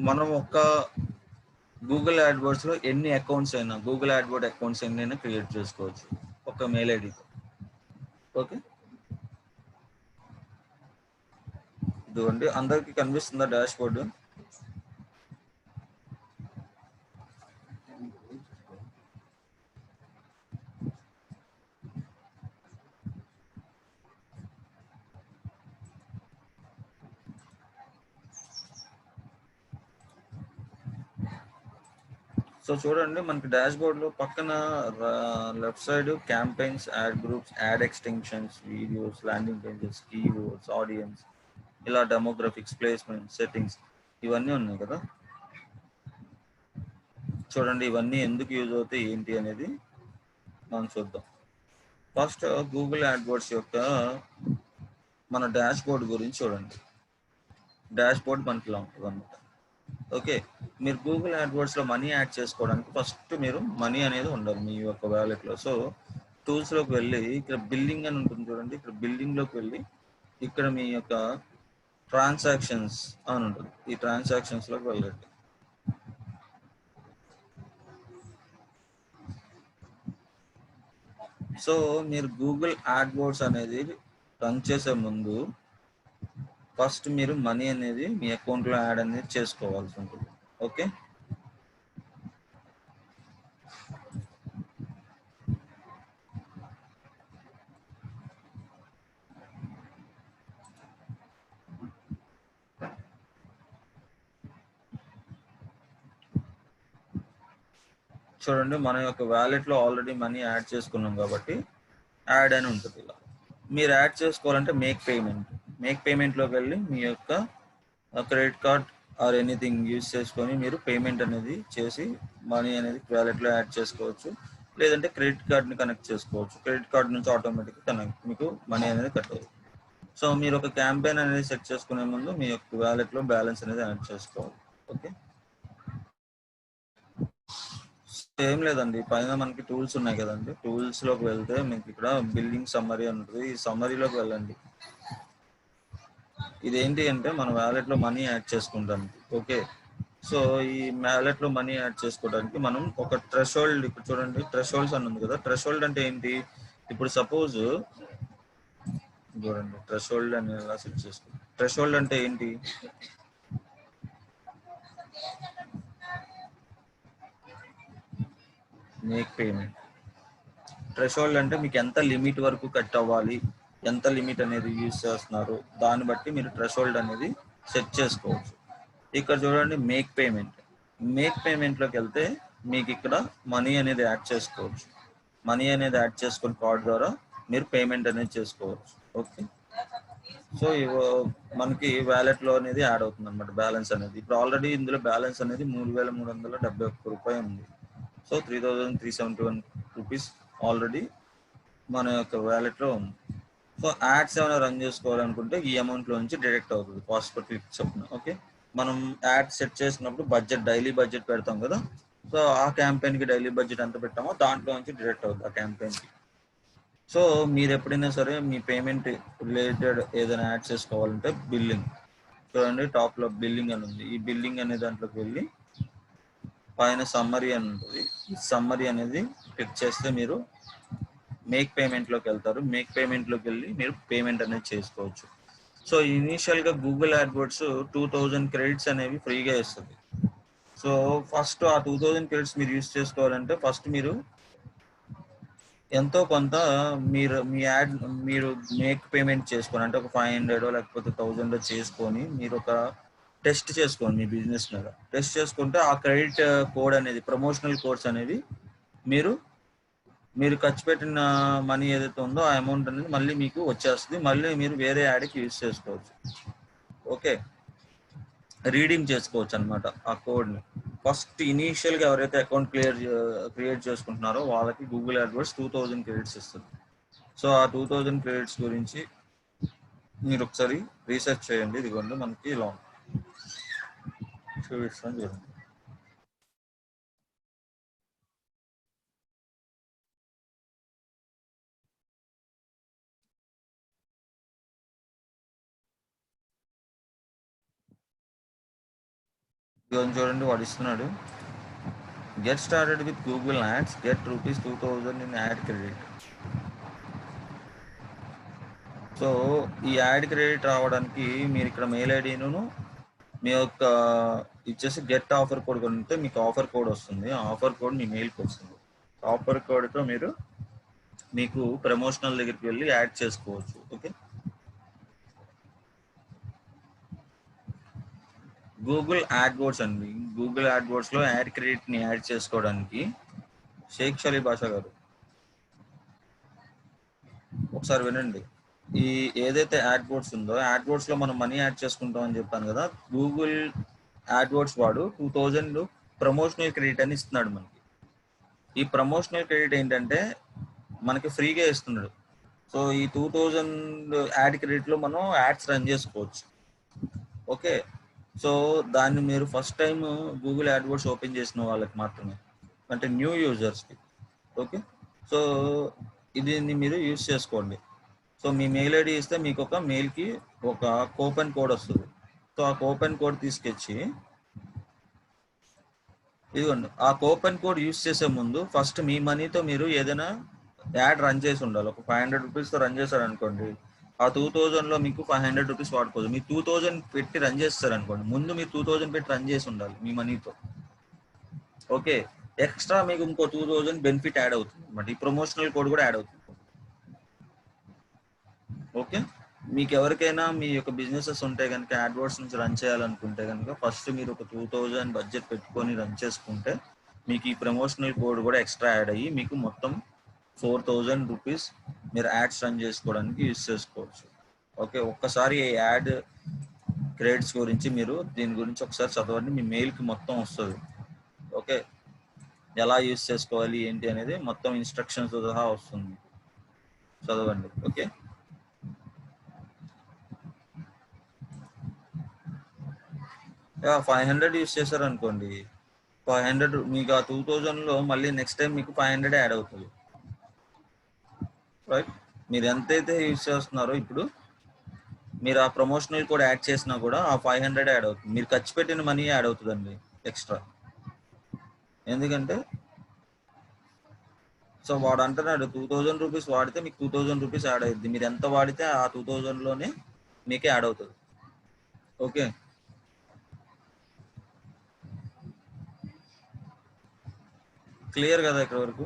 మనం ఒక గూగుల్ యాడ్వర్డ్స్లో ఎన్ని అకౌంట్స్ అయినా గూగుల్ యాడ్వర్డ్ అకౌంట్స్ ఎన్నైనా క్రియేట్ చేసుకోవచ్చు ఒక మెయిల్ ఐడితో. ఓకే, ఇదిగోండి, అందరికి కనిపిస్తుందా డాష్ బోర్డు? సో చూడండి మనకి డాష్ బోర్డ్ లో పక్కన left side campaigns, add groups, add extensions, videos, landing pages, keywords, audience, ఇలా డెమోగ్రఫిక్స్, ప్లేస్మెంట్, సెట్టింగ్స్ ఇవన్నీ ఉన్నాయి కదా. చూడండి ఇవన్నీ ఎందుకు యూజ్ అవుతాయి ఏంటి అనేది మనం చూద్దాం. ఫస్ట్ గూగుల్ యాడ్వర్డ్స్ యొక్క మన డాష్ బోర్డ్ గురించి చూడండి. డాష్ బోర్డ్ మనకి ఇలా ఉంటుంది అనమాట. ఓకే, మీరు గూగుల్ యాడ్వర్డ్స్ లో మనీ యాడ్ చేసుకోవడానికి ఫస్ట్ మీరు మనీ అనేది ఉండాలి మీ యొక్క వ్యాలెట్ లో. సో టూల్స్ లోకి వెళ్ళి ఇక్కడ బిల్లింగ్ అని ఉంటుంది చూడండి. ఇక్కడ బిల్లింగ్ లోకి వెళ్ళి ఇక్కడ మీ యొక్క ట్రాన్సాక్షన్స్ అని ఉంటుంది. ఈ ట్రాన్సాక్షన్స్ లోకి వెళ్ళండి. సో మీరు గూగుల్ యాడ్వర్డ్స్ అనేది రన్ చేసే ముందు ఫస్ట్ మీరు మనీ అనేది మీ అకౌంట్లో యాడ్ అనేది చేసుకోవాల్సి ఉంటుంది. ఓకే, చూడండి మన యొక్క వ్యాలెట్లో ఆల్రెడీ మనీ యాడ్ చేసుకున్నాం కాబట్టి యాడ్ అని ఉంటుంది. ఇలా మీరు యాడ్ చేసుకోవాలంటే మేక్ పేమెంట్లోకి వెళ్ళి మీ యొక్క credit card or anything use చేసుకొని మీరు పేమెంట్ అనేది చేసి మనీ అనేది వ్యాలెట్లో యాడ్ చేసుకోవచ్చు. లేదంటే క్రెడిట్ కార్డ్ని కనెక్ట్ చేసుకోవచ్చు. క్రెడిట్ కార్డ్ నుంచి ఆటోమేటిక్గా మీకు మనీ అనేది కట్ అవుతుంది. సో మీరు ఒక క్యాంపెయిన్ అనేది సెట్ చేసుకునే ముందు మీ యొక్క వ్యాలెట్లో బ్యాలెన్స్ అనేది యాడ్ చేసుకోవాలి. ఓకే, ఏం లేదండి, పైన మనకి టూల్స్ ఉన్నాయి కదండి. టూల్స్ లోకి వెళ్తే మీకు ఇక్కడ బిల్లింగ్ సమ్మరీ అని ఉంటుంది. ఈ సమ్మరీలోకి వెళ్ళండి. ఇదేంటి అంటే మన వ్యాలెట్ లో మనీ యాడ్ చేసుకుంటానికి. ఓకే, సో ఈ వ్యాలెట్ లో మనీ యాడ్ చేసుకోవడానికి మనం ఒక థ్రెషోల్డ్, ఇక్కడ చూడండి థ్రెషోల్డ్స్ అని ఉంది కదా. థ్రెషోల్డ్ అంటే ఏంటి? ఇప్పుడు సపోజ్ చూడండి థ్రెషోల్డ్ అని ఎలా సెట్ చేసుకో. థ్రెషోల్డ్ అంటే ఏంటి? Make payment. థ్రెషోల్డ్ అంటే మీకు ఎంత లిమిట్ వరకు కట్ అవ్వాలి, ఎంత లిమిట్ అనేది యూజ్ చేస్తున్నారు, దాన్ని బట్టి మీరు థ్రెషోల్డ్ అనేది సెట్ చేసుకోవచ్చు. ఇక్కడ చూడండి మేక్ పేమెంట్లోకి వెళ్తే మీకు ఇక్కడ మనీ అనేది యాడ్ చేసుకోవచ్చు. మనీ అనేది యాడ్ చేసుకుని కార్డ్ ద్వారా మీరు పేమెంట్ అనేది చేసుకోవచ్చు. ఓకే, సో మనకి వ్యాలెట్లో అనేది యాడ్ అవుతుంది అనమాట బ్యాలెన్స్ అనేది. ఇప్పుడు ఆల్రెడీ ఇందులో బ్యాలెన్స్ అనేది 3,371 రూపాయలు ఉంది. సో 3,371 రూపీస్ ఆల్రెడీ మన యొక్క వ్యాలెట్లో ఉంది. సో యాడ్స్ ఏమైనా రన్ చేసుకోవాలనుకుంటే ఈ అమౌంట్లో నుంచి డిడక్ట్ అవుతుంది కాస్ట్ పర్ క్లిక్ చొప్పున. ఓకే, మనం యాడ్ సెట్ చేసినప్పుడు డైలీ బడ్జెట్ పెడతాం కదా. సో ఆ క్యాంపెయిన్కి డైలీ బడ్జెట్ ఎంత పెట్టామో దాంట్లో నుంచి డిడక్ట్ అవుతుంది ఆ క్యాంపెయిన్కి. సో మీరు ఎప్పుడైనా సరే మీ పేమెంట్ రిలేటెడ్ ఏదైనా యాడ్ చేసుకోవాలంటే బిల్లింగ్ చూడండి, టాప్లో బిల్లింగ్ అని ఉంది. ఈ బిల్లింగ్ అనే దాంట్లోకి వెళ్ళి పైన సమ్మరీ అని ఉంటుంది. ఈ సమ్మరీ అనేది క్లిక్ చేస్తే మీరు మేక్ పేమెంట్లోకి వెళ్తారు. మేక్ పేమెంట్లోకి వెళ్ళి మీరు పేమెంట్ అనేది చేసుకోవచ్చు. సో ఇనీషియల్గా గూగుల్ యాడ్వర్డ్స్ 2000 క్రెడిట్స్ అనేవి ఫ్రీగా ఇస్తుంది. సో ఫస్ట్ ఆ 2000 క్రెడిట్స్ మీరు యూజ్ చేసుకోవాలంటే ఫస్ట్ మీరు ఎంతో కొంత మీరు మేక్ పేమెంట్ చేసుకొని, అంటే ఒక 500 లేకపోతే 1000 చేసుకొని మీరు ఒక టెస్ట్ చేసుకోండి. మీ బిజినెస్ మీద టెస్ట్ చేసుకుంటే ఆ క్రెడిట్ కోడ్ అనేది, ప్రమోషనల్ కోడ్స్ అనేవి మీరు ఖర్చు పెట్టిన మనీ ఏదైతే ఉందో ఆ అమౌంట్ అనేది మళ్ళీ మీకు వచ్చేస్తుంది. మళ్ళీ మీరు వేరే యాడ్కి యూజ్ చేసుకోవచ్చు. ఓకే, రీడీమ్ చేసుకోవచ్చు అనమాట ఆ కోడ్ని. ఫస్ట్ ఇనీషియల్గా ఎవరైతే అకౌంట్ క్రియేట్ చేసుకుంటున్నారో వాళ్ళకి గూగుల్ యాడ్వర్డ్స్ 2000 క్రెడిట్స్ ఇస్తుంది. సో ఆ 2000 క్రెడిట్స్ గురించి మీరు ఒకసారి రీసెర్చ్ చేయండి. ఇదిగోండి మనకి ఇలా చూపిస్తాను చూడండి. చూడండి వాడు ఇస్తున్నాడు, get started with Google ads, get ₹2000 in add credit. So ఈ యాడ్ క్రెడిట్ రావడానికి మీరు ఇక్కడ మెయిల్ ఐడిను మీ యొక్క ఇచ్చేసి గెట్ ఆఫర్ కోడ్ కొంటే మీకు ఆఫర్ కోడ్ వస్తుంది. ఆ ఆఫర్ కోడ్ మీ మెయిల్కి వస్తుంది. ఆఫర్ కోడ్తో మీకు ప్రమోషనల్ దగ్గరికి వెళ్ళి యాడ్ చేసుకోవచ్చు. ఓకే, గూగుల్ యాడ్వర్డ్స్ అండి. గూగుల్ యాడ్వర్డ్స్ లో యాడ్ క్రెడిట్ ని యాడ్ చేసుకోవడానికి షేక్ షలీ బాషా గారు ఒకసారి వినండి. ఈ ఏదైతే యాడ్వర్డ్స్ ఉందో యాడ్వర్డ్స్ లో మనం మనీ యాడ్ చేసుకుంటాం అని చెప్పాను కదా, గూగుల్ యాడ్వర్డ్స్ వాడు 2000 ప్రమోషనల్ క్రెడిట్ అని ఇస్తున్నాడు మనకి. ఈ ప్రమోషనల్ క్రెడిట్ ఏంటంటే మనకి ఫ్రీగా ఇస్తున్నాడు. సో ఈ 2000 యాడ్ క్రెడిట్ లో మనం యాడ్స్ రన్ చేసుకోవచ్చు. ఓకే, సో దాన్ని మీరు first time Google AdWords open చేసిన వాళ్ళకి మాత్రమే, అంటే న్యూ యూజర్స్కి. ఓకే, సో దీన్ని మీరు యూజ్ చేసుకోండి. సో మీ మెయిల్ ఐడి ఇస్తే మీకు ఒక మెయిల్కి ఒక కూపన్ కోడ్ వస్తుంది. సో ఆ కూపన్ కోడ్ తీసుకొచ్చి ఇదిగోండి, ఆ కూపన్ కోడ్ యూజ్ చేసే ముందు ఫస్ట్ మీ మనీతో మీరు ఏదైనా యాడ్ రన్ చేసి ఉండాలి. ఒక 500 రూపీస్తో రన్ చేశారు అనుకోండి, ఆ 2000లో మీకు 500 రూపీస్ వాడుకోవచ్చు. మీరు 2000 పెట్టి రన్ చేస్తారు అనుకోండి, ముందు మీరు 2000 పెట్టి రన్ చేసి ఉండాలి మీ మనీతో. ఓకే, ఎక్స్ట్రా మీకు ఇంకో 2000 బెనిఫిట్ యాడ్ అవుతుంది అన్నమాట. ఈ ప్రమోషనల్ కోడ్ కూడా యాడ్ అవుతుంది. ఓకే, మీకు ఎవరికైనా మీ యొక్క బిజినెసెస్ ఉంటే కనుక యాడ్వర్డ్స్ నుంచి రన్ చేయాలనుకుంటే కనుక ఫస్ట్ మీరు ఒక 2000 బడ్జెట్ పెట్టుకొని రన్ చేసుకుంటే మీకు ఈ ప్రమోషనల్ కోడ్ కూడా ఎక్స్ట్రా యాడ్ అయ్యి మీకు మొత్తం 4000 రూపీస్ మీరు యాడ్స్ రన్ చేసుకోవడానికి యూజ్ చేసుకోవచ్చు. ఓకే, ఒక్కసారి ఈ యాడ్ క్రెడిట్స్ గురించి మీరు దీని గురించి ఒకసారి చదవండి, మీ మెయిల్కి మొత్తం వస్తుంది. ఓకే, ఎలా యూజ్ చేసుకోవాలి ఏంటి అనేది మొత్తం ఇన్స్ట్రక్షన్స్ సహా వస్తుంది, చదవండి. ఓకే, 500 యూజ్ చేశారు అనుకోండి, 500 మీకు ఆ 2000లో మళ్ళీ నెక్స్ట్ టైం మీకు 500 యాడ్ అవుతుంది. రైట్, మీరు ఎంతైతే యూజ్ చేస్తున్నారో ఇప్పుడు మీరు ఆ ప్రమోషనల్ కోడ్ యాడ్ చేసినా కూడా ఆ 500 యాడ్ అవుతుంది. మీరు ఖర్చు పెట్టిన మనీ యాడ్ అవుతుందండి ఎక్స్ట్రా. ఎందుకంటే సో వాడు అంటున్నాడు 2000 రూపీస్ వాడితే మీకు 2000 రూపీస్ యాడ్ అవుతుంది. మీరు ఎంత వాడితే ఆ 2000లోనే మీకే యాడ్ అవుతుంది. ఓకే, క్లియర్ కదా ఇక్కడ వరకు?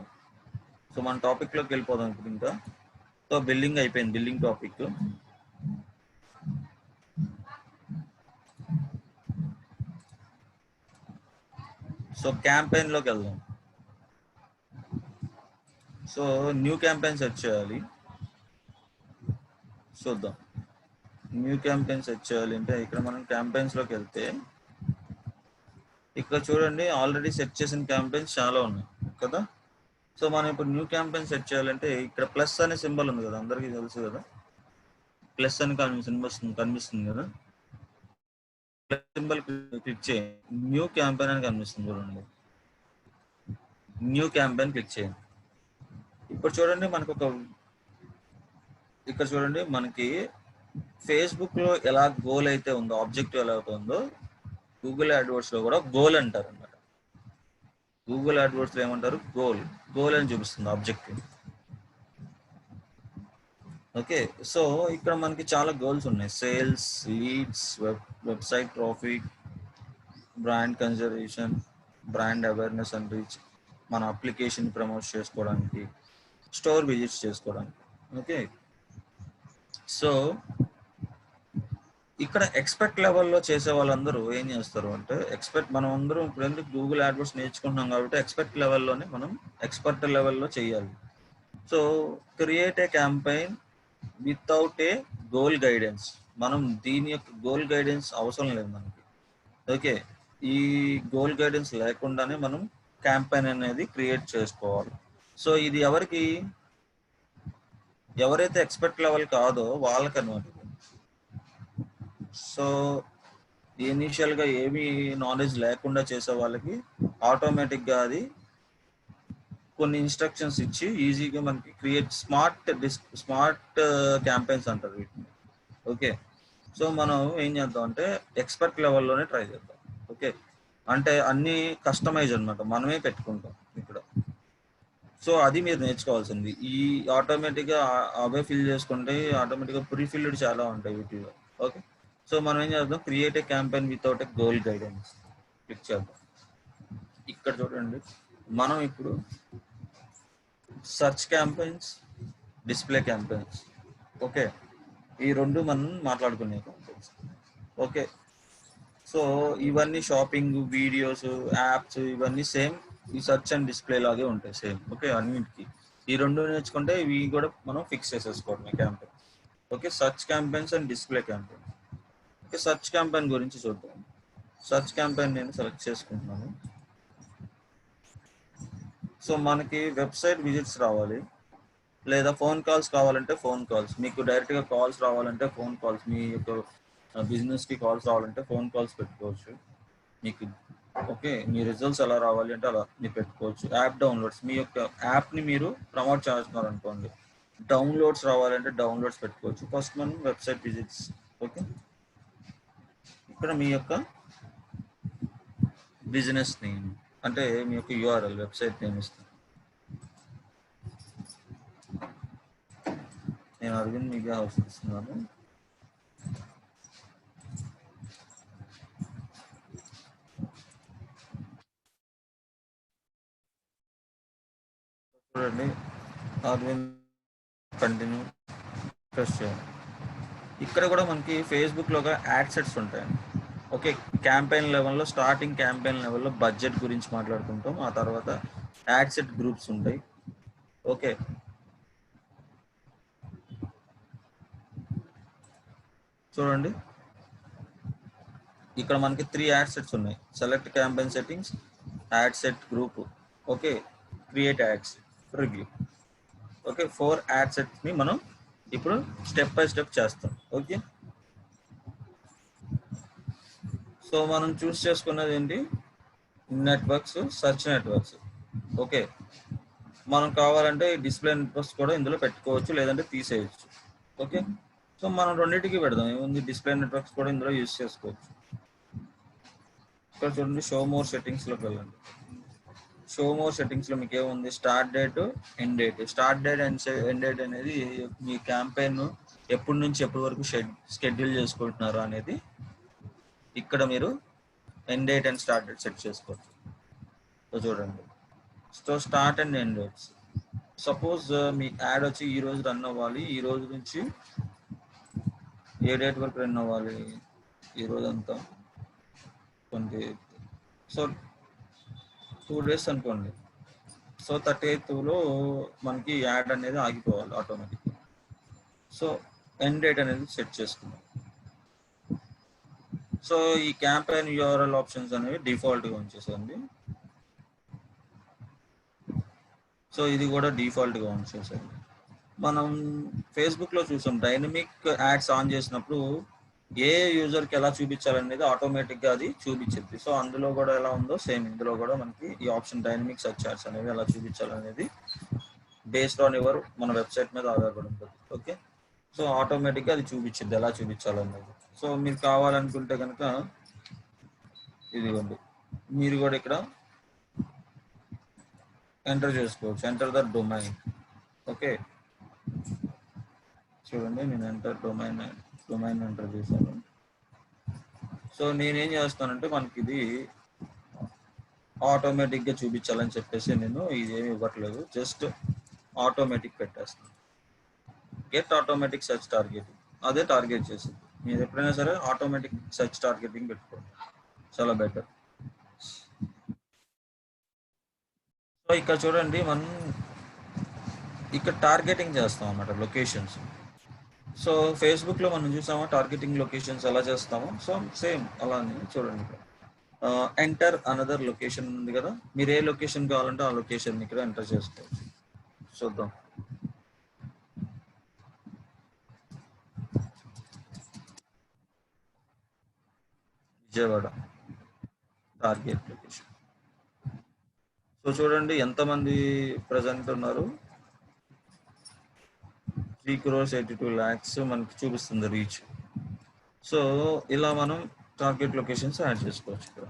సో మన టాపిక్లోకి వెళ్ళిపోదాం ఇప్పుడు ఇంకా. సో బిల్లింగ్ అయిపోయింది, బిల్లింగ్ టాపిక్. సో క్యాంపెయిన్లోకి వెళ్దాం. సో న్యూ క్యాంపెయిన్ సెట్ చేయాలి. చూద్దాం, న్యూ క్యాంపెయిన్ సెట్ చేయాలి అంటే ఇక్కడ మనం క్యాంపెయిన్స్లోకి వెళ్తే ఇక్కడ చూడండి ఆల్రెడీ సెట్ చేసిన క్యాంపెయిన్స్ చాలా ఉన్నాయి కదా. సో మనం ఇప్పుడు న్యూ క్యాంపెయిన్ సెట్ చేయాలంటే ఇక్కడ ప్లస్ అనే సింబల్ ఉంది కదా, అందరికీ తెలుసు కదా, ప్లస్ అని కనిపిస్తుంది కదా. ప్లస్ సింబల్ క్లిక్ చేయండి, న్యూ క్యాంపెయిన్ అని కనిపిస్తుంది చూడండి, న్యూ క్యాంపెయిన్ క్లిక్ చేయండి. ఇప్పుడు చూడండి మనకు ఇక్కడ చూడండి మనకి ఫేస్బుక్ లో ఎలా గోల్ అయితే ఉందో, ఆబ్జెక్టివ్ ఎలా అవుతుందో గూగుల్ యాడ్వర్డ్స్ లో కూడా గోల్ అంటారు అన్నమాట. గూగుల్ యాడ్వర్డ్స్ లో ఏమంటారు, గోల్ అని చూపిస్తుంది ఆబ్జెక్టివ్. ఓకే, సో ఇక్కడ మనకి చాలా గోల్స్ ఉన్నాయి. Sales, leads, website traffic, brand conservation, brand awareness and reach, మన అప్లికేషన్ ప్రమోట్ చేసుకోవడానికి, స్టోర్ విజిట్స్ చేసుకోవడానికి. ఓకే, సో ఇక్కడ ఎక్స్పర్ట్ లెవెల్లో చేసే వాళ్ళందరూ ఏం చేస్తారు అంటే, మనం అందరం ఇప్పుడు ఎందుకు గూగుల్ యాడ్వర్డ్స్ నేర్చుకుంటున్నాం కాబట్టి ఎక్స్పర్ట్ లెవెల్లోనే మనం ఎక్స్పర్ట్ లెవెల్లో చేయాలి. So create a campaign without a goal guidance. మనం దీని యొక్క గోల్ గైడెన్స్ అవసరం లేదు మనకి. ఓకే, ఈ గోల్ గైడెన్స్ లేకుండానే మనం క్యాంపెయిన్ అనేది క్రియేట్ చేసుకోవాలి. సో ఇది ఎవరైతే ఎక్స్పర్ట్ లెవెల్ కాదో వాళ్ళకి అనమాట. సో ఇనిషియల్గా ఏమీ నాలెడ్జ్ లేకుండా చేసే వాళ్ళకి ఆటోమేటిక్గా అది కొన్ని ఇన్స్ట్రక్షన్స్ ఇచ్చి ఈజీగా మనకి క్రియేట్ స్మార్ట్ క్యాంపెయిన్స్ అంటారు వీటిని. ఓకే, సో మనం ఏం చేద్దాం అంటే ఎక్స్పర్ట్ లెవెల్లోనే ట్రై చేద్దాం. ఓకే, అంటే అన్ని కస్టమైజ్ అనమాట, మనమే పెట్టుకుంటాం ఇక్కడ. సో అది మీరు నేర్చుకోవాల్సింది. ఈ ఆటోమేటిక్గా అవే ఫిల్ చేసుకుంటే ఆటోమేటిక్గా ప్రీఫిల్డ్ చాలా ఉంటాయి వీటిలో. ఓకే, సో మనం ఏం చేద్దాం, create a campaign without a goal guidance click చేద్దాం. ఇక్కడ చూడండి మనం ఇప్పుడు search campaigns, display campaigns, okay, ఈ రెండు మనం మాట్లాడుకునే క్యాంపెయిన్స్. ఓకే, సో ఇవన్నీ షాపింగ్, వీడియోస్, యాప్స్ ఇవన్నీ సేమ్ ఈ సర్చ్ అండ్ డిస్ప్లే లాగే ఉంటాయి సేమ్. ఓకే, అన్నిటికి ఈ రెండు నేర్చుకుంటే ఇవి కూడా మనం ఫిక్స్ చేసేసుకోవడమే campaign. Okay, search campaigns and display campaign. Okay, search campaign గురించి చూద్దాం. సర్చ్ క్యాంపెయిన్ నేను సెలెక్ట్ చేసుకుంటున్నాను. సో మనకి వెబ్సైట్ విజిట్స్ రావాలి, లేదా ఫోన్ కాల్స్ కావాలంటే ఫోన్ కాల్స్, మీకు డైరెక్ట్గా కాల్స్ రావాలంటే ఫోన్ కాల్స్, మీ యొక్క బిజినెస్కి కాల్స్ రావాలంటే ఫోన్ కాల్స్ పెట్టుకోవచ్చు మీకు. ఓకే, మీ రిజల్ట్స్ ఎలా రావాలి అంటే అలా మీరు పెట్టుకోవచ్చు. యాప్ డౌన్లోడ్స్, మీ యొక్క యాప్ని మీరు ప్రమోట్ చేస్తున్నారు అనుకోండి, డౌన్లోడ్స్ రావాలంటే డౌన్లోడ్స్ పెట్టుకోవచ్చు. ఫస్ట్ మనం వెబ్సైట్ విజిట్స్. ఓకే, ఇక్కడ మీ యొక్క బిజినెస్ నేమ్ అంటే మీ యొక్క యూఆర్ఎల్ వెబ్సైట్ నేమ్ ఇస్తాను. నేను అరవింద్ మీడియా హౌస్ ఇస్తున్నాను. చూడండి, అరవింద్ కంటిన్యూ ప్రెస్ చేయండి. ఇక్కడ కూడా మనకి ఫేస్బుక్లోగా యాడ్ సెట్స్ ఉంటాయండి. ఓకే, క్యాంపెయిన్ లెవెల్లో, స్టార్టింగ్ క్యాంపెయిన్ లెవెల్లో బడ్జెట్ గురించి మాట్లాడుకుంటాం. ఆ తర్వాత యాడ్ సెట్ గ్రూప్స్ ఉంటాయి. ఓకే, చూడండి ఇక్కడ మనకి 3 యాడ్ సెట్స్ ఉన్నాయి. Select campaign settings, ad set group, okay, create ads, review. Okay, 4 ad సెట్స్ని మనం ఇప్పుడు స్టెప్ బై స్టెప్ చేస్తాం. ఓకే, సో మనం చూస్ చేసుకున్నది ఏంటి, నెట్వర్క్స్, సర్చ్ నెట్వర్క్స్. ఓకే, మనం కావాలంటే డిస్ప్లే నెట్వర్క్స్ కూడా ఇందులో పెట్టుకోవచ్చు, లేదంటే తీసేయచ్చు. ఓకే, సో మనం రెండింటికి పెడదాం, ఏముంది, డిస్ప్లే నెట్వర్క్స్ కూడా ఇందులో యూజ్ చేసుకోవచ్చు. ఇక్కడ చూడండి, షో మోర్ సెట్టింగ్స్లోకి వెళ్ళండి. షో మోర్ సెట్టింగ్స్లో మీకు ఏముంది, start date, end date. Start date and end date అనేది మీ క్యాంపెయిన్ ఎప్పటి నుంచి ఎప్పటి వరకు షెడ్యూల్ చేసుకుంటున్నారు అనేది ఇక్కడ మీరు end date and start date set చేసుకోవచ్చు. సో చూడండి, so start and end dates. Suppose me add వచ్చి ఈ రోజు రన్ అవ్వాలి, ఈ రోజు నుంచి ఏ డేట్ వరకు రన్ అవ్వాలి, ఈ రోజు అంతా 28. సో 2 days అనుకోండి. సో 38లో మనకి యాడ్ అనేది ఆగిపోవాలి ఆటోమేటిక్. సో ఎండ్ డేట్ అనేది సెట్ చేసుకున్నాం. సో ఈ క్యాంపెయిన్ యూఆర్ఎల్ ఆప్షన్స్ అనేవి డిఫాల్ట్గా ఉంచేసండి. సో ఇది కూడా డిఫాల్ట్గా ఉంచేసండి. మనం ఫేస్బుక్లో చూసాం, డైనమిక్ యాడ్స్ ఆన్ చేసినప్పుడు ఏ యూజర్కి ఎలా చూపించాలనేది ఆటోమేటిక్గా అది చూపించింది. సో అందులో కూడా ఎలా ఉందో సేమ్ ఇందులో కూడా మనకి ఈ ఆప్షన్ డైనమిక్ సర్చ్ యాడ్స్ అనేవి ఎలా చూపించాలనేది బేస్డ్ ఆన్ యువర్ మన వెబ్సైట్ మీద ఆధారపడి ఉంటుంది. ఓకే, సో ఆటోమేటిక్గా అది చూపించింది ఎలా చూపించాలనేది. సో మీరు కావాలనుకుంటే కనుక ఇదిగోండి, మీరు కూడా ఇక్కడ ఎంటర్ చేసుకోవచ్చు, ఎంటర్ ద డొమైన్. ఓకే, చూడండి నేను ఎంటర్ డొమైన్ ఎంటర్ చేశాను. సో నేనేం చేస్తానంటే మనకి ఇది ఆటోమేటిక్గా చూపించాలని చెప్పేసి నేను ఇదేమి ఇవ్వట్లేదు, జస్ట్ ఆటోమేటిక్ పెట్టేస్తాను. గెట్ ఆటోమేటిక్ సెర్చ్ టార్గెటింగ్, అదే టార్గెట్ చేసింది. మీరు ఎప్పుడైనా సరే ఆటోమేటిక్ సెర్చ్ టార్గెటింగ్ పెట్టుకోండి, చాలా బెటర్. సో ఇక్కడ చూడండి, మనం ఇక్కడ టార్గెటింగ్ చేస్తాం అన్నమాట లొకేషన్స్. సో ఫేస్బుక్లో మనం చూసామా టార్గెటింగ్ లొకేషన్స్ ఎలా చేస్తామో, సో సేమ్ అలానే చూడండి. ఎంటర్ అనదర్ లొకేషన్ ఉంది కదా, మీరు ఏ లొకేషన్ కావాలంటే ఆ లొకేషన్ ఇక్కడ ఎంటర్ చేసుకోవచ్చు. చూద్దాం, విజయవాడ టార్గెట్ లొకేషన్. సో చూడండి ఎంతమంది ప్రజెంట్ ఉన్నారు, 3,82,00,000 మనకి చూపిస్తుంది రీచ్. సో ఇలా మనం టార్గెట్ లొకేషన్స్ యాడ్ చేసుకోవచ్చు. ఇక్కడ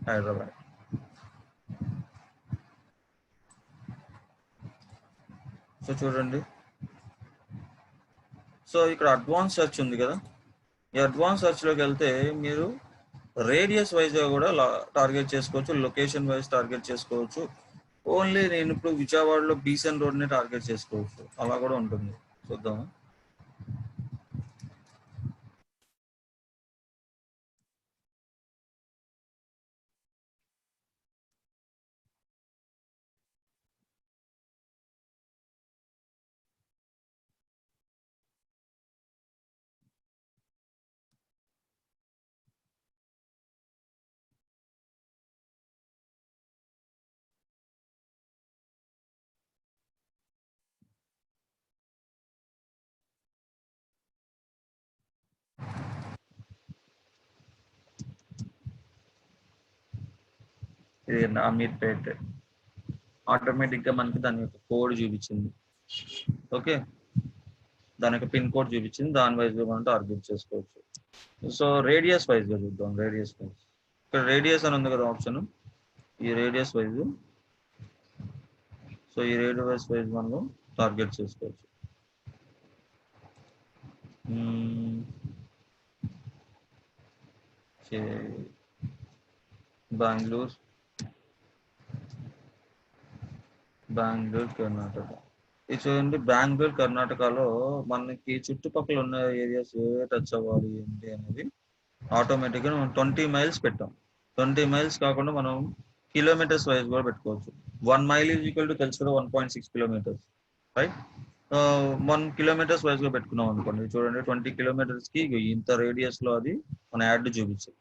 హైదరాబాద్. సో చూడండి, సో ఇక్కడ అడ్వాన్స్ సెర్చ్ ఉంది కదా, ఈ అడ్వాన్స్ సెర్చ్లోకి వెళ్తే మీరు రేడియస్ వైజ్గా కూడా టార్గెట్ చేసుకోవచ్చు, లొకేషన్ వైజ్ టార్గెట్ చేసుకోవచ్చు. ఓన్లీ నేను ఇప్పుడు విజయవాడలో బీసెన్ రోడ్ని టార్గెట్ చేసుకోవచ్చు, అలా కూడా ఉంటుంది. చూద్దాము. ఇది అమీర్పేట్. ఆటోమేటిక్గా మనకి దాని యొక్క కోడ్ చూపించింది. ఓకే, దాని యొక్క పిన్ కోడ్ చూపించింది. దాని వైజ్గా మనం టార్గెట్ చేసుకోవచ్చు. సో రేడియస్ వైజ్గా చూద్దాం. రేడియస్ వైజ్ ఇక్కడ రేడియస్ అని ఉంది కదా ఆప్షన్, ఈ రేడియస్ వైజ్. సో ఈ రేడియస్ వైజ్ మనం టార్గెట్ చేసుకోవచ్చు. బెంగళూరు కర్ణాటక. ఇది చూడండి, బెంగళూరు కర్ణాటకలో మనకి చుట్టుపక్కల ఉన్న ఏరియాస్ టచ్ అవ్వాలి ఏంటి అనేది ఆటోమేటిక్గా మనం 20 మైల్స్ పెట్టాం. 20 మైల్స్ కాకుండా మనం కిలోమీటర్స్ వైజ్ కూడా పెట్టుకోవచ్చు. 1 మైల్ ఈజ్ ఈక్వల్ టు తెలుసు కదా 1.6 కిలోమీటర్స్, రైట్? 1 కిలోమీటర్స్ వైజ్ గా పెట్టుకున్నాం అనుకోండి. చూడండి 20 కిలోమీటర్స్ కి ఇంత రేడియస్ లో అది మన యాడ్ చూపించింది.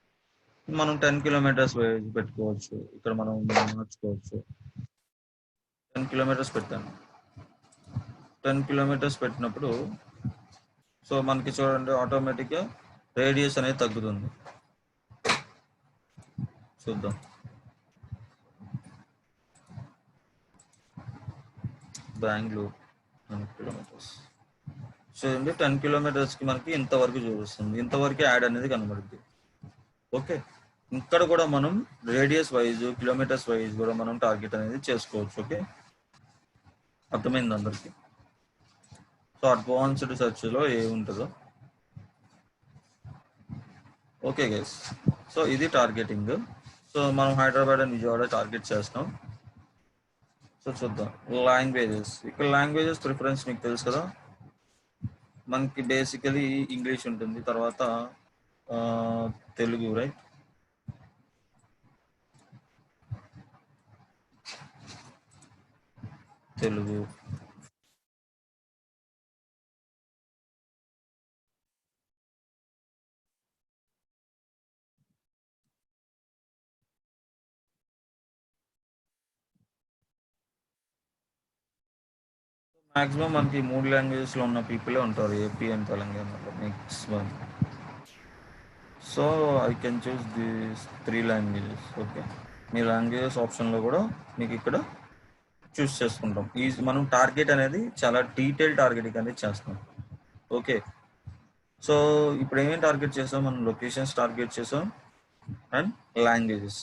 మనం 10 కిలోమీటర్స్ వైజ్ పెట్టుకోవచ్చు. ఇక్కడ మనం మార్చుకోవచ్చు. 10 కిలోమీటర్స్ పెట్టాను. 10 కిలోమీటర్స్ పెట్టినప్పుడు సో మనకి చూడండి ఆటోమేటిక్గా రేడియస్ అనేది తగ్గుతుంది. చూద్దాం. బెంగళూరు 10 కిలోమీటర్స్. చూడండి 10 కిలోమీటర్స్కి మనకి ఇంతవరకు చూపిస్తుంది. ఇంతవరకు యాడ్ అనేది కనబడుతుంది. ఓకే, ఇక్కడ కూడా మనం రేడియస్ వైజ్ కిలోమీటర్స్ వైజ్ కూడా మనం టార్గెట్ అనేది చేసుకోవచ్చు. ఓకే, అర్థమైంది అందరికి? సో అడ్వాన్స్డ్ సెర్చ్లో ఏముంటుందో. ఓకే గైస్, సో ఇది టార్గెటింగ్. సో మనం హైదరాబాద్ అండ్ విజయవాడ టార్గెట్ చేస్తాం. సో చూద్దాం. లాంగ్వేజెస్, ఇక్కడ లాంగ్వేజెస్ ప్రిఫరెన్స్ మీకు తెలుసు కదా, మనకి బేసికలీ ఇంగ్లీష్ ఉంటుంది, తర్వాత తెలుగు, రైట్? తెలుగు, మాక్సిమం మనకి 3 లాంగ్వేజెస్లో ఉన్న పీపులే ఉంటారు, ఏపీ అండ్ తెలంగాణలో maximum. So I can choose this 3 languages. Okay, me languages ఆప్షన్లో కూడా మీకు ఇక్కడ చూస్ చేసుకుంటాం. మనం టార్గెట్ అనేది చాలా డీటెయిల్ టార్గెటింగ్ అనేది చేస్తాం. ఓకే, సో ఇప్పుడు ఏమేమి టార్గెట్ చేసాం? మనం లొకేషన్స్ టార్గెట్ చేసాం అండ్ లాంగ్వేజెస్.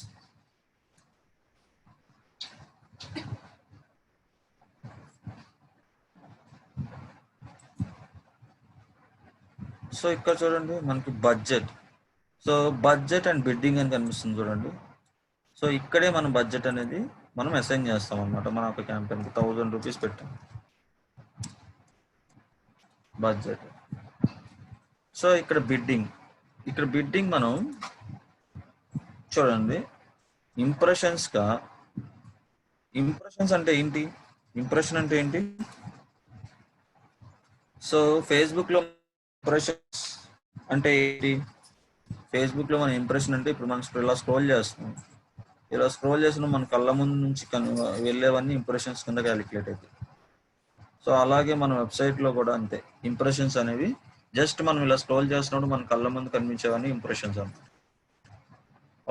సో ఇక్కడ చూడండి మనకి budget. So budget and bidding అని కనిపిస్తుంది చూడండి. సో ఇక్కడే మనం బడ్జెట్ అనేది మనం అసైన్ చేస్తాం అనమాట. మన ఒక క్యాంపెయిన్కి 1000 రూపీస్ పెట్టాం బడ్జెట్. సో ఇక్కడ బిడ్డింగ్ మనం చూడండి ఇంప్రెషన్స్ అంటే ఏంటి? ఇంప్రెషన్ అంటే ఏంటి? సో ఫేస్బుక్లో ఇంప్రెషన్స్ అంటే ఏంటి? ఫేస్బుక్లో మన ఇంప్రెషన్ అంటే ఇప్పుడు మనం ఇలా స్క్రోల్ చేస్తున్నాం, మన కళ్ళ ముందు నుంచి వెళ్ళేవన్నీ ఇంప్రెషన్స్ కింద క్యాలిక్యులేట్ అవుతాయి. సో అలాగే మన వెబ్సైట్లో కూడా అంతే. ఇంప్రెషన్స్ అనేవి జస్ట్ మనం ఇలా స్క్రోల్ చేస్తున్నప్పుడు మన కళ్ళ ముందు కనిపించేవన్నీ ఇంప్రెషన్స్ అన్నమాట.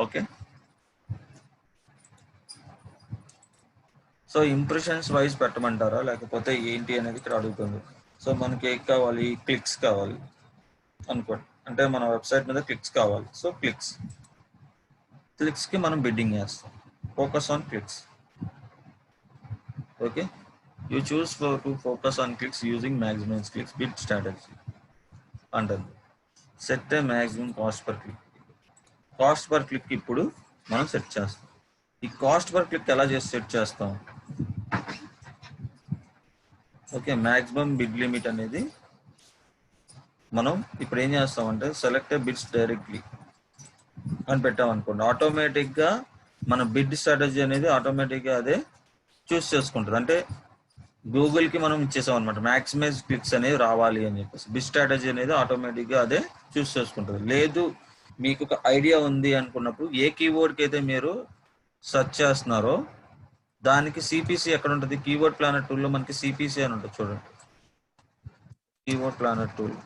ఓకే, సో ఇంప్రెషన్స్ వైజ్ పెట్టమంటారా లేకపోతే ఏంటి అనేది ఇక్కడ అడుగుతుంది. సో మనకి ఏం కావాలి? క్లిక్స్ కావాలి అనుకోండి, అంటే మన వెబ్సైట్ మీద క్లిక్స్ కావాలి. సో క్లిక్స్కి మనం బిడ్డింగ్ చేస్తాం. Focus on clicks. Okay, you choose to focus on clicks using maximum clicks bid strategy అంటుంది. Set a maximum cost per click. ఇప్పుడు మనం సెట్ చేస్తాం. ఈ కాస్ట్ పర్ క్లిక్ ఎలా సెట్ చేస్తాం? ఓకే, మాక్సిమం బిడ్ లిమిట్ అనేది మనం ఇప్పుడు ఏం చేస్తామంటే సెలెక్ట్ బిడ్స్ డైరెక్ట్లీ అని పెట్టామనుకోండి, ఆటోమేటిక్గా మన బిడ్ స్ట్రాటజీ అనేది ఆటోమేటిక్గా అదే చూస్ చేసుకుంటుంది. అంటే గూగుల్కి మనం ఇచ్చేసాం అనమాట, మ్యాక్సిమైజ్ క్లిక్స్ అనేవి రావాలి అని చెప్పేసి. బిడ్ స్ట్రాటజీ అనేది ఆటోమేటిక్గా అదే చూస్ చేసుకుంటుంది. లేదు మీకు ఒక ఐడియా ఉంది అనుకున్నప్పుడు ఏ కీవర్డ్కి అయితే మీరు సెర్చ్ చేస్తున్నారో దానికి సిపిసి ఎక్కడ ఉంటుంది? కీవర్డ్ ప్లానర్ టూల్లో మనకి సిపిసి అని ఉంటుంది చూడండి. కీవర్డ్ ప్లానర్ టూల్,